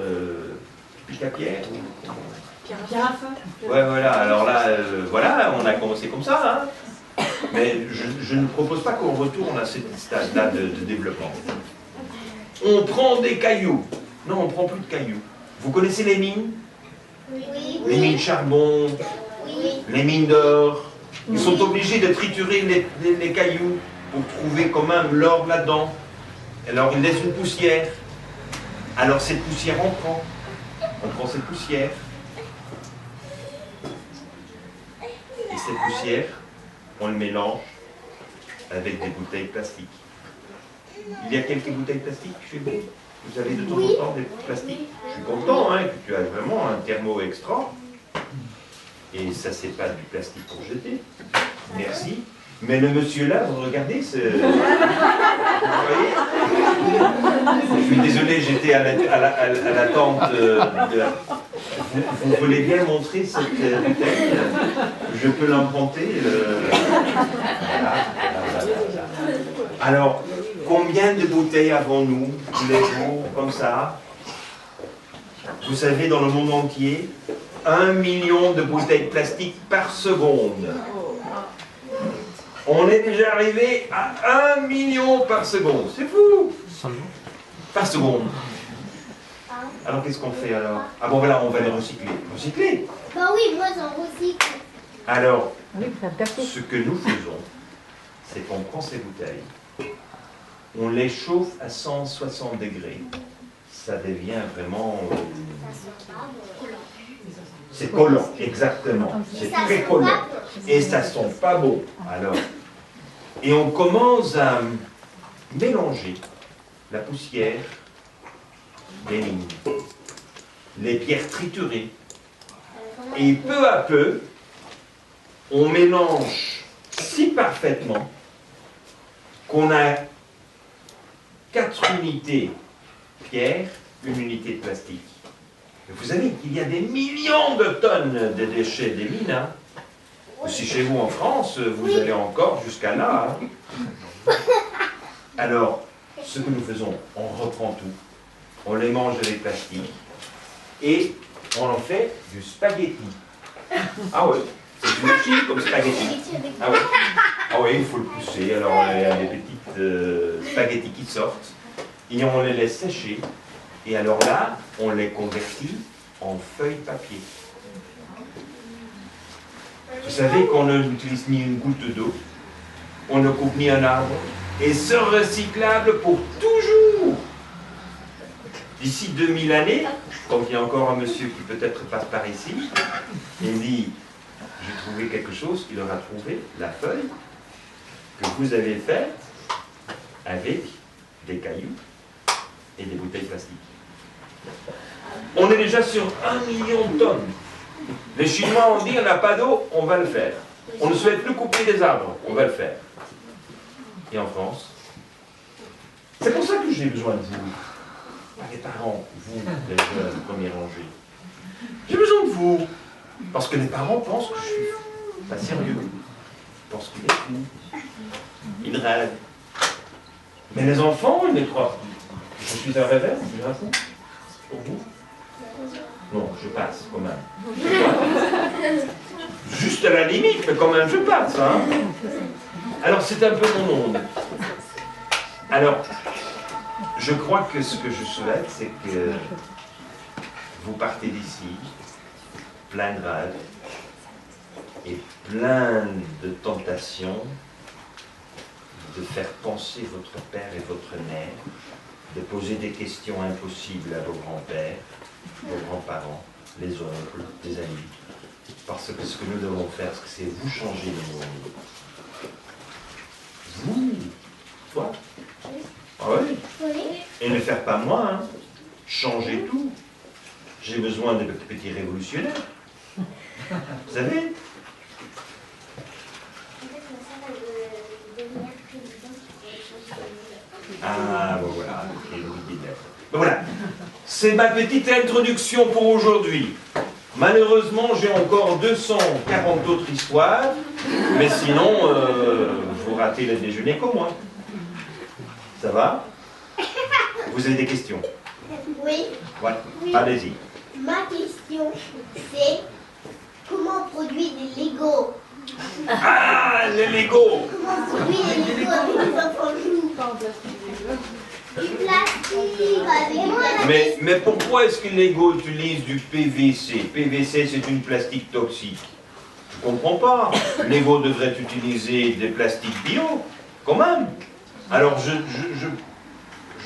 Pic-à-pierre? Ouais, voilà. Alors là, voilà, on a commencé comme ça. Hein. Mais je ne propose pas qu'on retourne à ce stade-là de développement. On prend des cailloux. Non, on ne prend plus de cailloux. Vous connaissez les mines? Oui. Les mines de charbon, Oui. les mines d'or. Ils sont obligés de triturer les cailloux pour trouver quand même l'or là-dedans. Alors ils laissent une poussière. Alors cette poussière, on prend cette poussière. Et cette poussière, on le mélange avec des bouteilles plastiques. Il y a quelques bouteilles plastiques chez vous? Vous avez de temps en temps des plastiques? Je suis content hein, que tu as vraiment un thermo extra. Et ça, c'est pas du plastique pour jeter. Merci. Mais le monsieur là, vous regardez, vous voyez? Je suis désolé, j'étais à l'attente de... Vous voulez bien montrer cette bouteille? Je peux l'emprunter. Voilà. Alors, combien de bouteilles avons-nous tous les jours, comme ça? Vous savez, dans le monde entier, 1 million de bouteilles plastiques par seconde. On est déjà arrivé à 1 million par seconde. C'est fou! Par seconde. Alors qu'est-ce qu'on fait alors? Ah bon voilà, on va les recycler. Recycler? Bah oui, moi j'en recycle. Alors, ce que nous faisons, c'est qu'on prend ces bouteilles, on les chauffe à 160 degrés. Ça devient vraiment... c'est collant, exactement. C'est très collant. Et ça sent pas bon. Alors, et on commence à mélanger la poussière, les lignes, les pierres triturées. Et peu à peu, on mélange si parfaitement qu'on a 4 unités pierre, une unité de plastique. Vous savez qu'il y a des millions de tonnes de déchets des mines. Hein. Si chez vous en France, vous allez encore jusqu'à là. Hein. Alors, ce que nous faisons, on reprend tout, on les mange avec plastique et on en fait du spaghetti. Ah oui, c'est une machine comme spaghetti. Ah oui. Ah oui, il faut le pousser. Alors, il y a des petites spaghettis qui sortent et on les laisse sécher. Et alors là, on les convertit en feuilles papier. Vous savez qu'on n'utilise ni une goutte d'eau, on ne coupe ni un arbre, et c'est recyclable pour toujours. D'ici 2000 années, quand il y a encore un monsieur qui peut-être passe par ici, il dit, j'ai trouvé quelque chose, il aura trouvé la feuille que vous avez faite avec des cailloux et des bouteilles plastiques. On est déjà sur 1 million de tonnes. Les Chinois ont dit, on n'a pas d'eau, on va le faire. On ne souhaite plus couper des arbres, on va le faire. Et en France, c'est pour ça que j'ai besoin de vous, les parents, vous, les jeunes, premier rangé. J'ai besoin de vous, parce que les parents pensent que je suis pas sérieux, ils pensent qu'il est fou, ils rêvent. Mais les enfants, ils me croient. Je suis un rêveur, je suis un fou. Pour vous? Non, je passe quand même. Juste à la limite, mais quand même je passe. Hein. Alors, c'est un peu mon monde. Alors, je crois que ce que je souhaite, c'est que vous partez d'ici, plein de rêves et plein de tentations de faire penser votre père et votre mère, de poser des questions impossibles à vos grands-pères, vos grands-parents, les oncles, les amis. Parce que ce que nous devons faire, c'est vous changer le monde. Vous, toi. Ah oui. Et ne faire pas moi, hein. Changer tout. J'ai besoin de petits révolutionnaires. Vous savez? Ah, bon voilà. Bon, voilà. C'est ma petite introduction pour aujourd'hui. Malheureusement, j'ai encore 240 autres histoires, mais sinon, vous ratez le déjeuner comme moi. Ça va? Vous avez des questions? Oui. Ouais. Oui. Allez-y. Ma question, c'est comment on produit des Lego? Ah, les Lego! Comment on produit des Lego avec des enfants jouent? Du plastique avec Mais pourquoi est-ce que Lego utilise du PVC? PVC, c'est une plastique toxique. Je comprends pas. Lego devrait utiliser des plastiques bio, quand même. Alors, je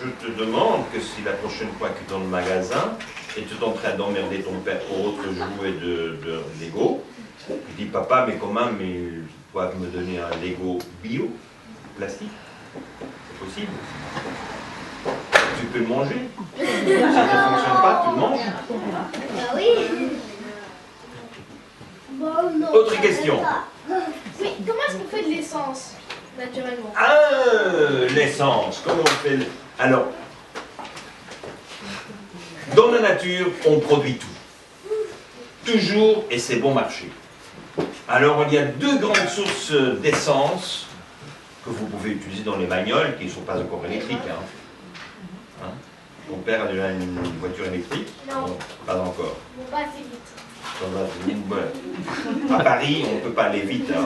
te demande que si la prochaine fois que tu es dans le magasin et tu es en train d'emmerder ton père pour autre jouet de Lego, tu dis, papa, mais quand même, ils doivent me donner un Lego bio, plastique. C'est possible. Tu peux le manger. Si ça ne fonctionne pas, tu le manges. Ah oui. Bon, non, Autre question. Mais comment est-ce qu'on fait de l'essence, naturellement? Ah, l'essence. Comment on fait Alors, dans la nature, on produit tout. Toujours, et c'est bon marché. Alors, il y a deux grandes sources d'essence que vous pouvez utiliser dans les bagnoles, qui ne sont pas encore électriques. Hein. Ton père a déjà une voiture électrique? Non. Pas encore. Bon, pas assez vite. À Paris, on ne peut pas aller vite. Hein.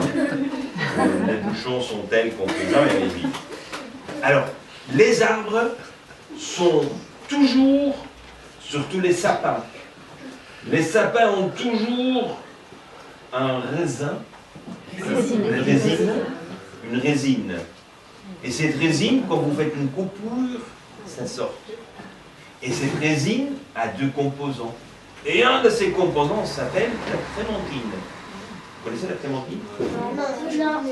Les bouchons sont tels qu'on ne peut jamais aller vite. Alors, les arbres sont toujours, surtout les sapins. Les sapins ont toujours un raisin, une résine. Et cette résine, quand vous faites une coupure, ça sort. Et cette résine a deux composants. Et un de ces composants s'appelle la trémentine. Vous connaissez la trémentine? Non.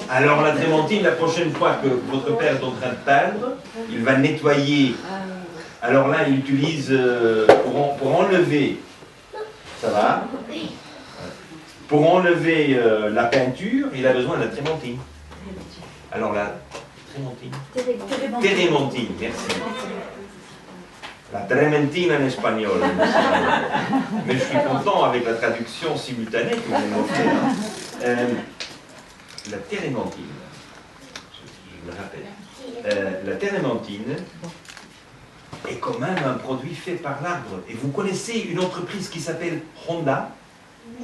Alors la trémentine, la prochaine fois que votre père est en train de peindre, il va nettoyer. Alors là, il utilise pour enlever, ça va? Pour enlever la peinture, il a besoin de la trémentine. Alors la trémentine. Térémentine, merci. La trementina en espagnol. Mais je suis content avec la traduction simultanée que vous m'avez offert. La térémentine, je me rappelle. La térémentine est quand même un produit fait par l'arbre. Et vous connaissez une entreprise qui s'appelle Honda?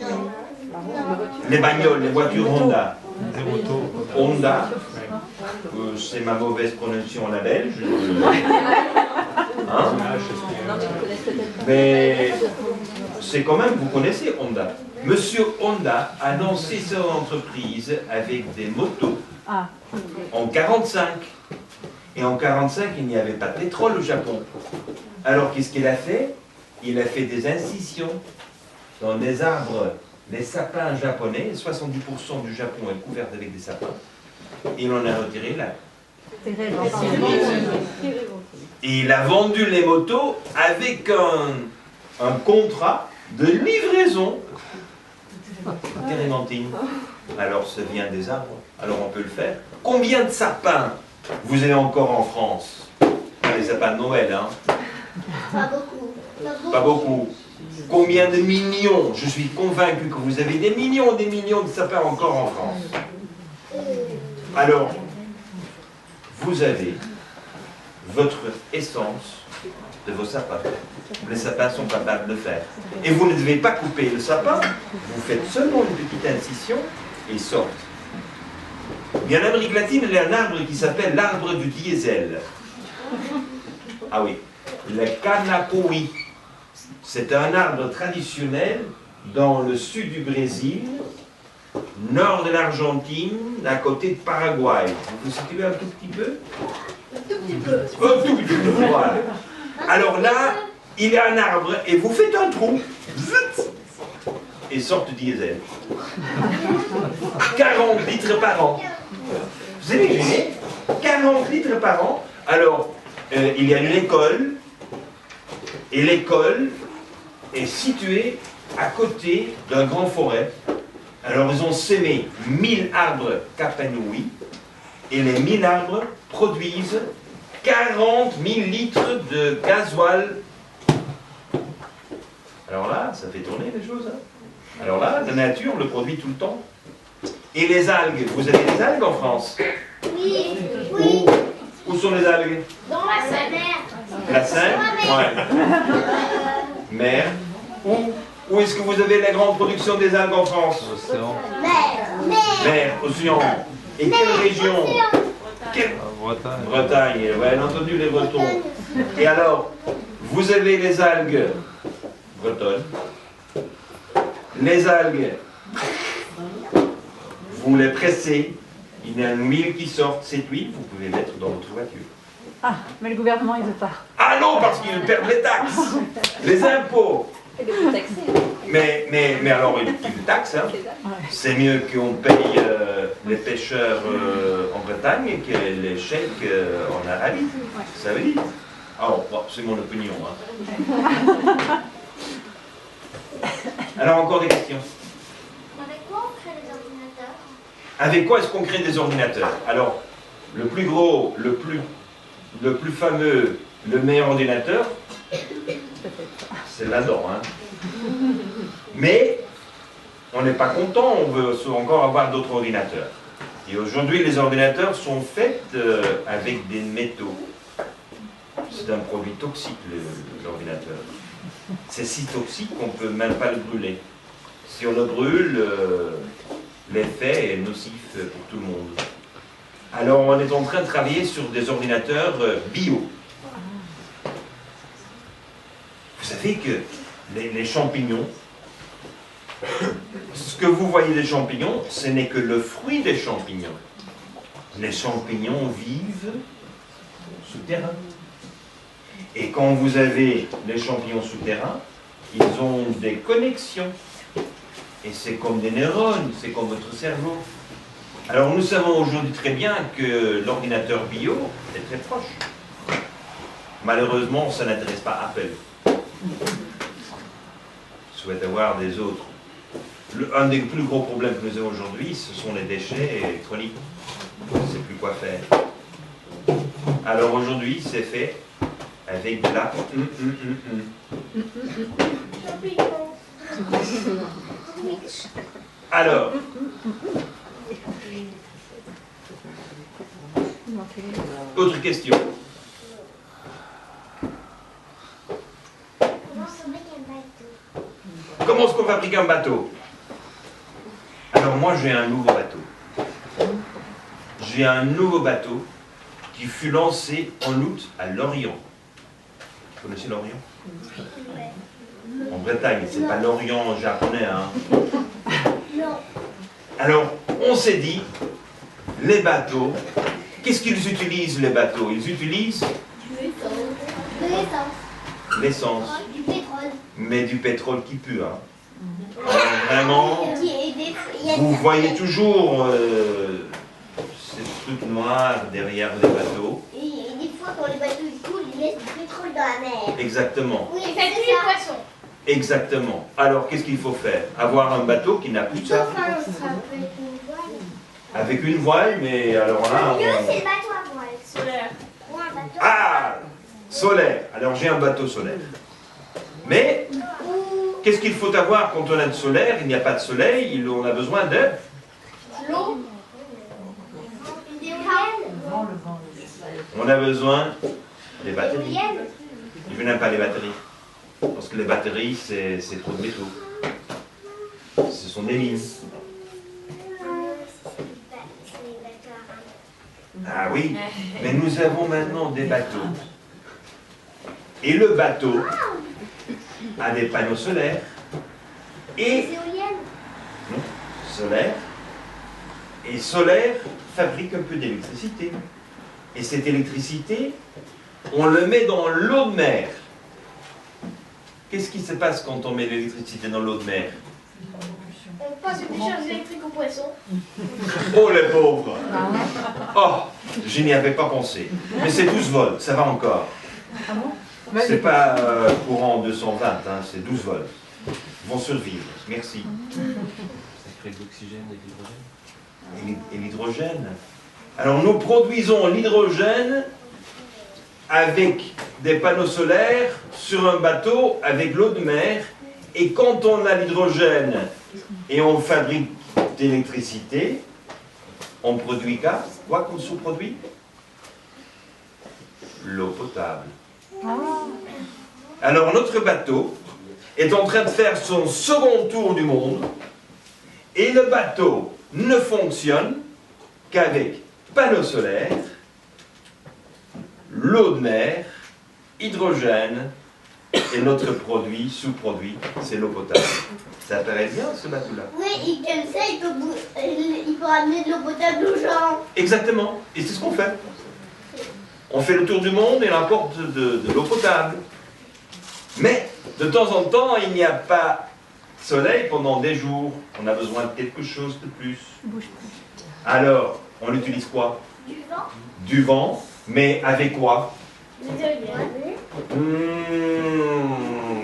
Non. Les bagnoles, les voitures Honda. Honda, c'est ma mauvaise prononciation à la belge. Hein? Mais c'est quand même, vous connaissez Honda. Monsieur Honda a lancé son entreprise avec des motos en 1945. Et en 1945, il n'y avait pas de pétrole au Japon. Alors qu'est-ce qu'il a fait? Il a fait des incisions dans des arbres, les sapins japonais. 70% du Japon est couvert avec des sapins. Et il en a retiré là. Et il a vendu les motos avec un contrat de livraison. Térémentine. Alors ça vient des arbres. Alors on peut le faire. Combien de sapins vous avez encore en France? Pas les sapins de Noël, hein? Pas beaucoup. Pas beaucoup. Combien de millions? Je suis convaincu que vous avez des millions de sapins encore en France. Alors, vous avez votre essence de vos sapins. Les sapins sont capables de faire. Et vous ne devez pas couper le sapin, vous faites seulement une petite incision et ils sortent. Et en Amérique latine, il y a un arbre qui s'appelle l'arbre du diesel. Ah oui, le canacoui. C'est un arbre traditionnel dans le sud du Brésil, nord de l'Argentine, à côté de Paraguay. Vous vous situez un tout petit peu? Un tout petit peu. Un tout petit peu, voilà. Alors là, il y a un arbre et vous faites un trou. Zut, et sort du diesel. 40 litres par an. Vous imaginez? 40 litres par an. Alors, il y a une école, et l'école est située à côté d'un grand forêt. Alors, ils ont sémé 1000 arbres Capanui, et les 1000 arbres produisent 40 000 litres de gasoil. Alors là, ça fait tourner les choses. Hein. Alors là, la nature le produit tout le temps. Et les algues, vous avez des algues en France? Oui, oui. Où sont les algues? Dans la Seine. La Seine? Ouais. Mer. Où est-ce que vous avez la grande production des algues en France? Océan. Mer, océan. Et quelle région? Quelle... Bretagne. Bretagne, ouais, entendu les Bretons. Et alors, vous avez les algues bretonnes. Les algues, vous les pressez, il y a une huile qui sort. Cette huile, vous pouvez mettre dans votre voiture. Ah, mais le gouvernement, il veut pas. Ah non, parce qu'ils perdent les taxes, les impôts. Mais alors, ils taxent, hein. C'est mieux qu'on paye les pêcheurs en Bretagne que les chèques en Arabie. Ça veut dire. Alors, bon, c'est mon opinion. Hein. Alors, encore des questions? Avec quoi on crée des ordinateurs? Avec quoi est-ce qu'on crée des ordinateurs? Alors, le plus gros, le plus fameux, le meilleur ordinateur, c'est là-dedans. Hein. Mais, on n'est pas content, on veut encore avoir d'autres ordinateurs. Et aujourd'hui, les ordinateurs sont faits avec des métaux. C'est un produit toxique, l'ordinateur. C'est si toxique qu'on ne peut même pas le brûler. Si on le brûle, l'effet est nocif pour tout le monde. Alors on est en train de travailler sur des ordinateurs bio. Vous savez que les champignons, ce que vous voyez des champignons, ce n'est que le fruit des champignons. Les champignons vivent souterrains. Et quand vous avez les champignons souterrains, ils ont des connexions. Et c'est comme des neurones, c'est comme votre cerveau. Alors nous savons aujourd'hui très bien que l'ordinateur bio est très proche. Malheureusement, ça n'intéresse pas Apple. Je souhaite avoir des autres. Un des plus gros problèmes que nous avons aujourd'hui, ce sont les déchets électroniques. On ne sait plus quoi faire. Alors aujourd'hui, c'est fait avec de la... Alors, autre question. Comment est-ce qu'on fabrique un bateau? Alors moi j'ai un nouveau bateau. J'ai un nouveau bateau qui fut lancé en août à Lorient. Vous connaissez Lorient? En Bretagne, c'est pas l'Orient japonais, hein. Alors, on s'est dit, les bateaux, qu'est-ce qu'ils utilisent les bateaux? Ils utilisent l'essence. Du pétrole. Mais du pétrole qui pue, hein. Alors, vraiment, vous voyez toujours ces trucs noirs derrière les bateaux. Et des fois, quand les bateaux ils coulent, ils laissent du pétrole dans la mer. Exactement. Oui, Ça tue les poissons. Exactement. Alors, qu'est-ce qu'il faut faire? Avoir un bateau qui n'a plus de ça. Enfin, ça peut être une voile. Avec une voile, mais alors là... Mieux, c'est le bateau à voile. Solaire. Ou un bateau. Ah! Solaire. Alors, j'ai un bateau solaire. Mais, qu'est-ce qu'il faut avoir quand on a de solaire? Il n'y a pas de soleil, on a besoin de... L'eau. Une éolienne. On a besoin des batteries. Éolienne. Je n'aime pas les batteries. Parce que les batteries, c'est trop de métaux. Ce sont des mines. C'est les bateaux à Ah oui, mais nous avons maintenant des bateaux. Et le bateau a des panneaux solaires et Les éoliennes. solaire. Et solaire fabrique un peu d'électricité. Et cette électricité, on le met dans l'eau de mer. Qu'est-ce qui se passe quand on met l'électricité dans l'eau de mer? On passe une décharge électrique au poisson. Oh les pauvres! Oh, je n'y avais pas pensé. Mais c'est 12 volts, ça va encore. C'est pas courant 220, hein, c'est 12 volts. Ils vont survivre, merci. Ça crée de l'oxygène et de l'hydrogène. Et l'hydrogène. Alors nous produisons l'hydrogène avec des panneaux solaires sur un bateau avec l'eau de mer. Et quand on a l'hydrogène et on fabrique d'électricité, on produit quoi qu'on sous-produit? L'eau potable. Alors notre bateau est en train de faire son second tour du monde et le bateau ne fonctionne qu'avec panneaux solaires, l'eau de mer, hydrogène et notre produit, sous-produit, c'est l'eau potable. Ça paraît bien ce bateau-là? Oui, et comme ça, il peut ramener de l'eau potable aux gens. Exactement, et c'est ce qu'on fait. On fait le tour du monde et on apporte de l'eau potable. Mais de temps en temps, il n'y a pas de soleil pendant des jours. On a besoin de quelque chose de plus. Alors, on utilise quoi? Du vent. Du vent, mais avec quoi? Les éoliennes.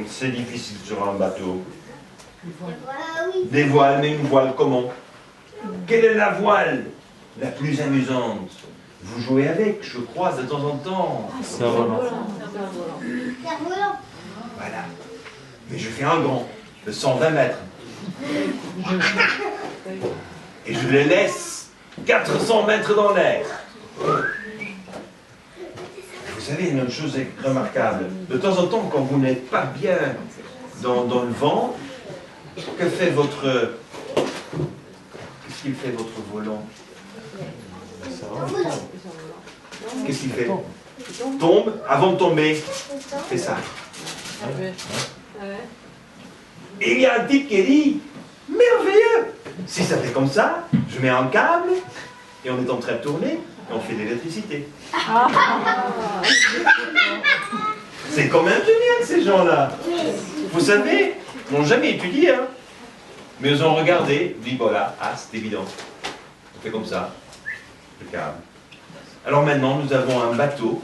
C'est difficile sur un bateau. Oui. Des voiles, mais une voile comment? Quelle est la voile la plus amusante? Vous jouez avec, je crois, de temps en temps. Cerf-volant. Cerf-volant. Voilà. Mais je fais un grand, de 120 mètres. Et je les laisse 400 mètres dans l'air. Vous savez, une autre chose remarquable. De temps en temps, quand vous n'êtes pas bien dans le vent, que fait votre... Qu'est-ce qu'il fait, votre volant? Qu'est-ce qu'il fait? Tombe, avant de tomber, fait ça. Et il y a un type qui dit, merveilleux! Si ça fait comme ça, je mets un câble, et on est en train de tourner, et on fait de l'électricité. C'est quand même génial, ces gens-là. Vous savez, ils n'ont jamais étudié, hein. Mais ils ont regardé, dit, voilà, ah, c'est évident. On fait comme ça, le câble. Alors maintenant, nous avons un bateau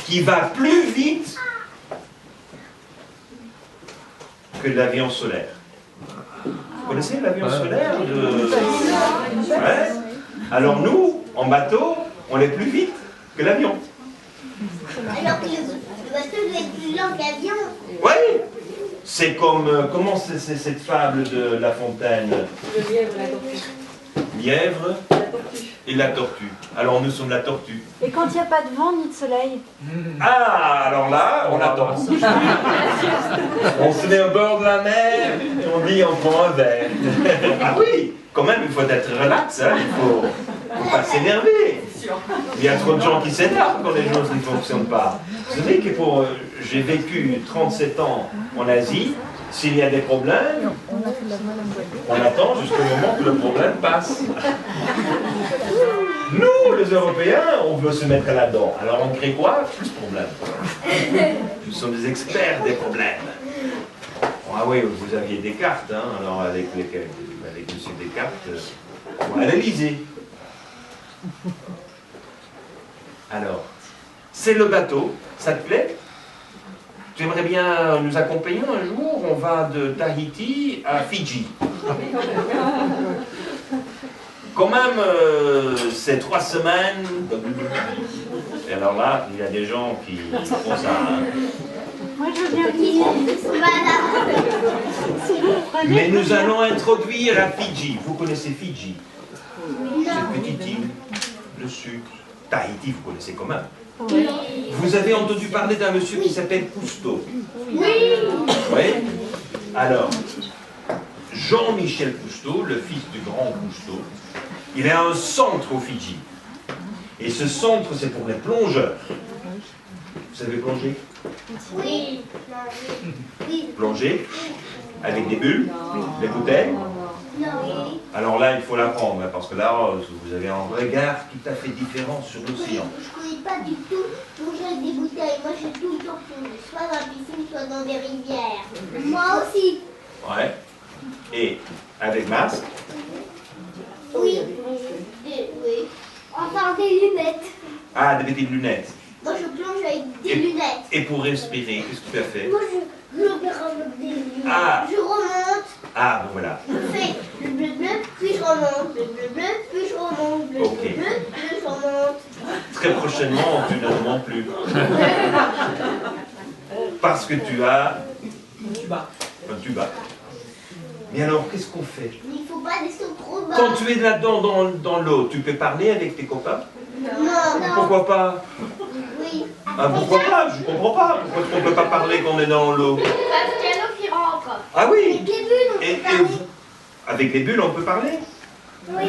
qui va plus vite que l'avion solaire. Vous connaissez l'avion solaire Ouais. Alors nous, en bateau, on est plus vite que l'avion. Alors que le bateau doit être plus lent que l'avion. Oui. C'est comme, comment c'est cette fable de La Fontaine? Le lièvre, la tortue. Lièvre La tortue. et la tortue. Alors nous sommes la tortue. Et quand il n'y a pas de vent ni de soleil? Ah, alors là, on attend. On se met au bord de la mer et on dit on prend un verre. Ah oui, quand même, il faut être relax, hein, il faut pas s'énerver. Il y a trop de gens qui s'énervent quand les choses ne fonctionnent pas. Vous savez que j'ai vécu 37 ans en Asie. S'il y a des problèmes, on attend jusqu'au moment que le problème passe. Nous, les Européens, on veut se mettre là-dedans. Alors on crée quoi? Plus de problèmes. Nous sommes des experts des problèmes. Ah oui, vous aviez Descartes, hein, alors avec M. Descartes, à l'Élysée. Alors, c'est le bateau, ça te plaît? Tu aimerais bien nous accompagner un jour? On va de Tahiti à Fidji. Quand même, c'est 3 semaines. Et alors là, il y a des gens qui font ça. Hein. Moi, je veux bien. Mais nous allons introduire à Fidji. Vous connaissez Fidji? Cette petite île, le sucre. Tahiti, vous connaissez quand même. Oui. Vous avez entendu parler d'un monsieur qui s'appelle Cousteau? Oui. Oui. Alors, Jean-Michel Cousteau, le fils du grand Cousteau, il a un centre au Fidji. Et ce centre, c'est pour les plongeurs. Vous savez plonger? Oui. Oui. Plonger avec des bulles, des bouteilles. Non. Alors là, il faut l'apprendre, hein, parce que là, vous avez un regard tout à fait différent sur l'océan. Je connais pas du tout plonger avec des bouteilles. Moi, j'ai tout le temps plongé, soit dans la piscine, soit dans des rivières. Moi aussi. Ouais. Et avec masque? Oui. Oui. Enfin, des lunettes. Ah, des petites lunettes. Moi, je plonge avec des lunettes. Et pour respirer, qu'est-ce que tu as fait? Moi, je avec des lunettes. Ah. Je remonte. Ah, bon voilà. Je fais le bleu bleu, puis je remonte. Le bleu bleu, puis je remonte. Bleu Ok. bleu, puis je remonte. Très prochainement, tu ne remontes plus. Parce que tu as un tuba. Mais alors, qu'est-ce qu'on fait? Mais il faut pas descendre trop bas. Quand tu es là-dedans dans l'eau, tu peux parler avec tes copains? Non. Pourquoi pas? Oui. Ah, pourquoi pas? Je comprends pas. Pourquoi on ne peut pas parler quand on est dans l'eau? Parce qu'il y a l'eau qui rentre. Ah Avec oui. les bulles, on Et peut parler. avec les bulles, on peut parler? Oui.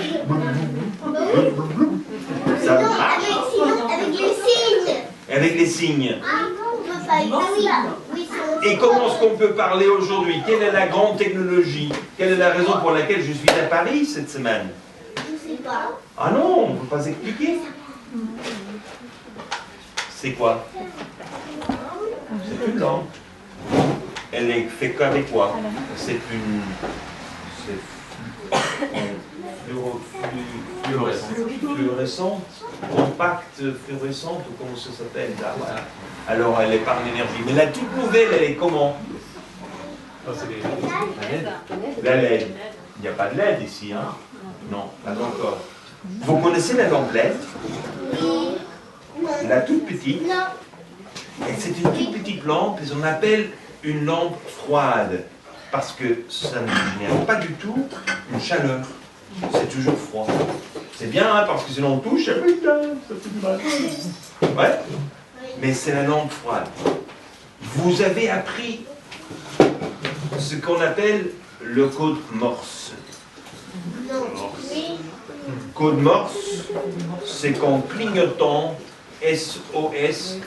Ça Non, marche. sinon, avec les signes. Avec les signes. Ah non, on peut pas utiliser ça. Oui, Et comment est-ce qu'on peut parler aujourd'hui? Quelle est la grande technologie? Quelle est la raison pour laquelle je suis à Paris cette semaine? Je sais pas. Ah non, on ne peut pas expliquer. C'est quoi? C'est une lampe. Elle est faite qu'avec quoi? C'est une... fluorescente, compacte, fluorescente, ou comment ça s'appelle là? Voilà. Alors elle est par l'énergie. Mais la toute nouvelle, elle est comment? La LED. Il n'y a pas de LED ici, hein? Non, pas encore. Vous connaissez la lampe LED? Oui. Non. La toute petite. Non. Et c'est une toute petite lampe, et on appelle une lampe froide. Parce que ça ne génère pas du tout une chaleur. C'est toujours froid. C'est bien, hein, parce que sinon on touche, et putain, ça fait du mal. Ouais? Mais c'est la lampe froide. Vous avez appris ce qu'on appelle le code Morse. Non. Oui. Code Morse, c'est qu'en clignotant SOS,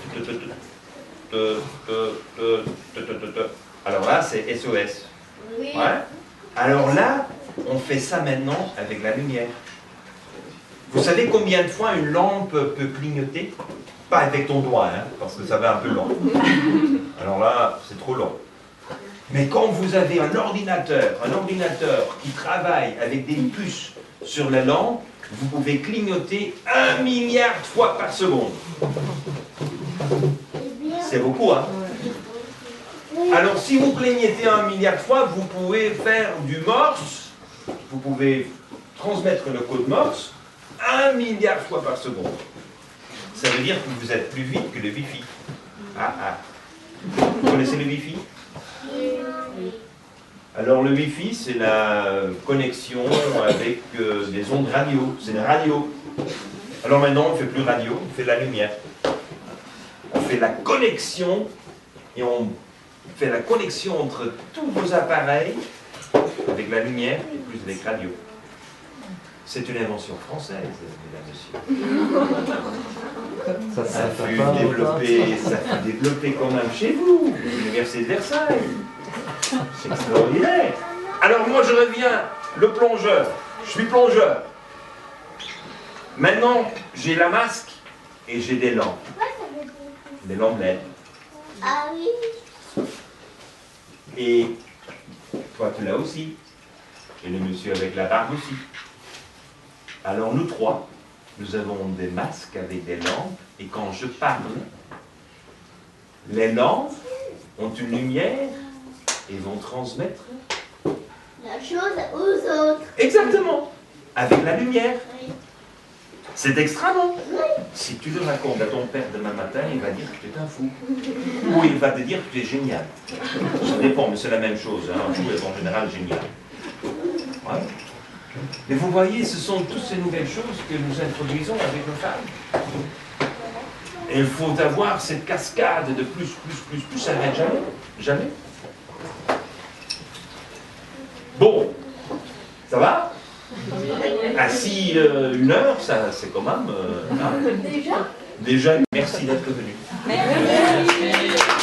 alors là c'est SOS. Oui. Ouais. Alors là, on fait ça maintenant avec la lumière. Vous savez combien de fois une lampe peut clignoter? Pas avec ton doigt, hein, parce que ça va un peu long. Alors là, c'est trop long. Mais quand vous avez un ordinateur qui travaille avec des puces sur la lampe, vous pouvez clignoter 1 milliard de fois par seconde. C'est beaucoup, hein? Alors, si vous clignotez 1 milliard de fois, vous pouvez faire du Morse, vous pouvez transmettre le code Morse 1 milliard de fois par seconde. Ça veut dire que vous êtes plus vite que le Wi-Fi. Ah, ah. Vous connaissez le Wi-Fi? Alors, le Wi-Fi, c'est la connexion avec des ondes radio. C'est la radio. Alors maintenant, on ne fait plus radio, on fait la lumière. On fait la connexion et on fait la connexion entre tous vos appareils avec la lumière et plus avec radio. C'est une invention française, mesdames et messieurs. Ça fut développé quand même chez vous, l'Université de Versailles. C'est extraordinaire. Alors moi je reviens, le plongeur. Je suis plongeur. Maintenant, j'ai la masque et j'ai des lampes. Des lampes LED. Ah oui. Et toi, tu l'as aussi. Et le monsieur avec la barbe aussi. Alors nous trois, nous avons des masques avec des lampes. Et quand je parle, les lampes ont une lumière et vont transmettre La chose aux autres. exactement avec la lumière. Oui. C'est extra, non? Oui. Si tu le racontes à ton père demain matin, il va dire que tu es un fou. Ou il va te dire que tu es génial. Ça dépend, mais c'est la même chose. Hein. Un fou est en général génial. Ouais. Mais vous voyez, ce sont toutes ces nouvelles choses que nous introduisons avec nos femmes. Et il faut avoir cette cascade de plus, ça n'arrête jamais. Jamais. Bon. Ça va? assis 1 heure, ça c'est quand même... Déjà déjà, merci d'être venu. Merci.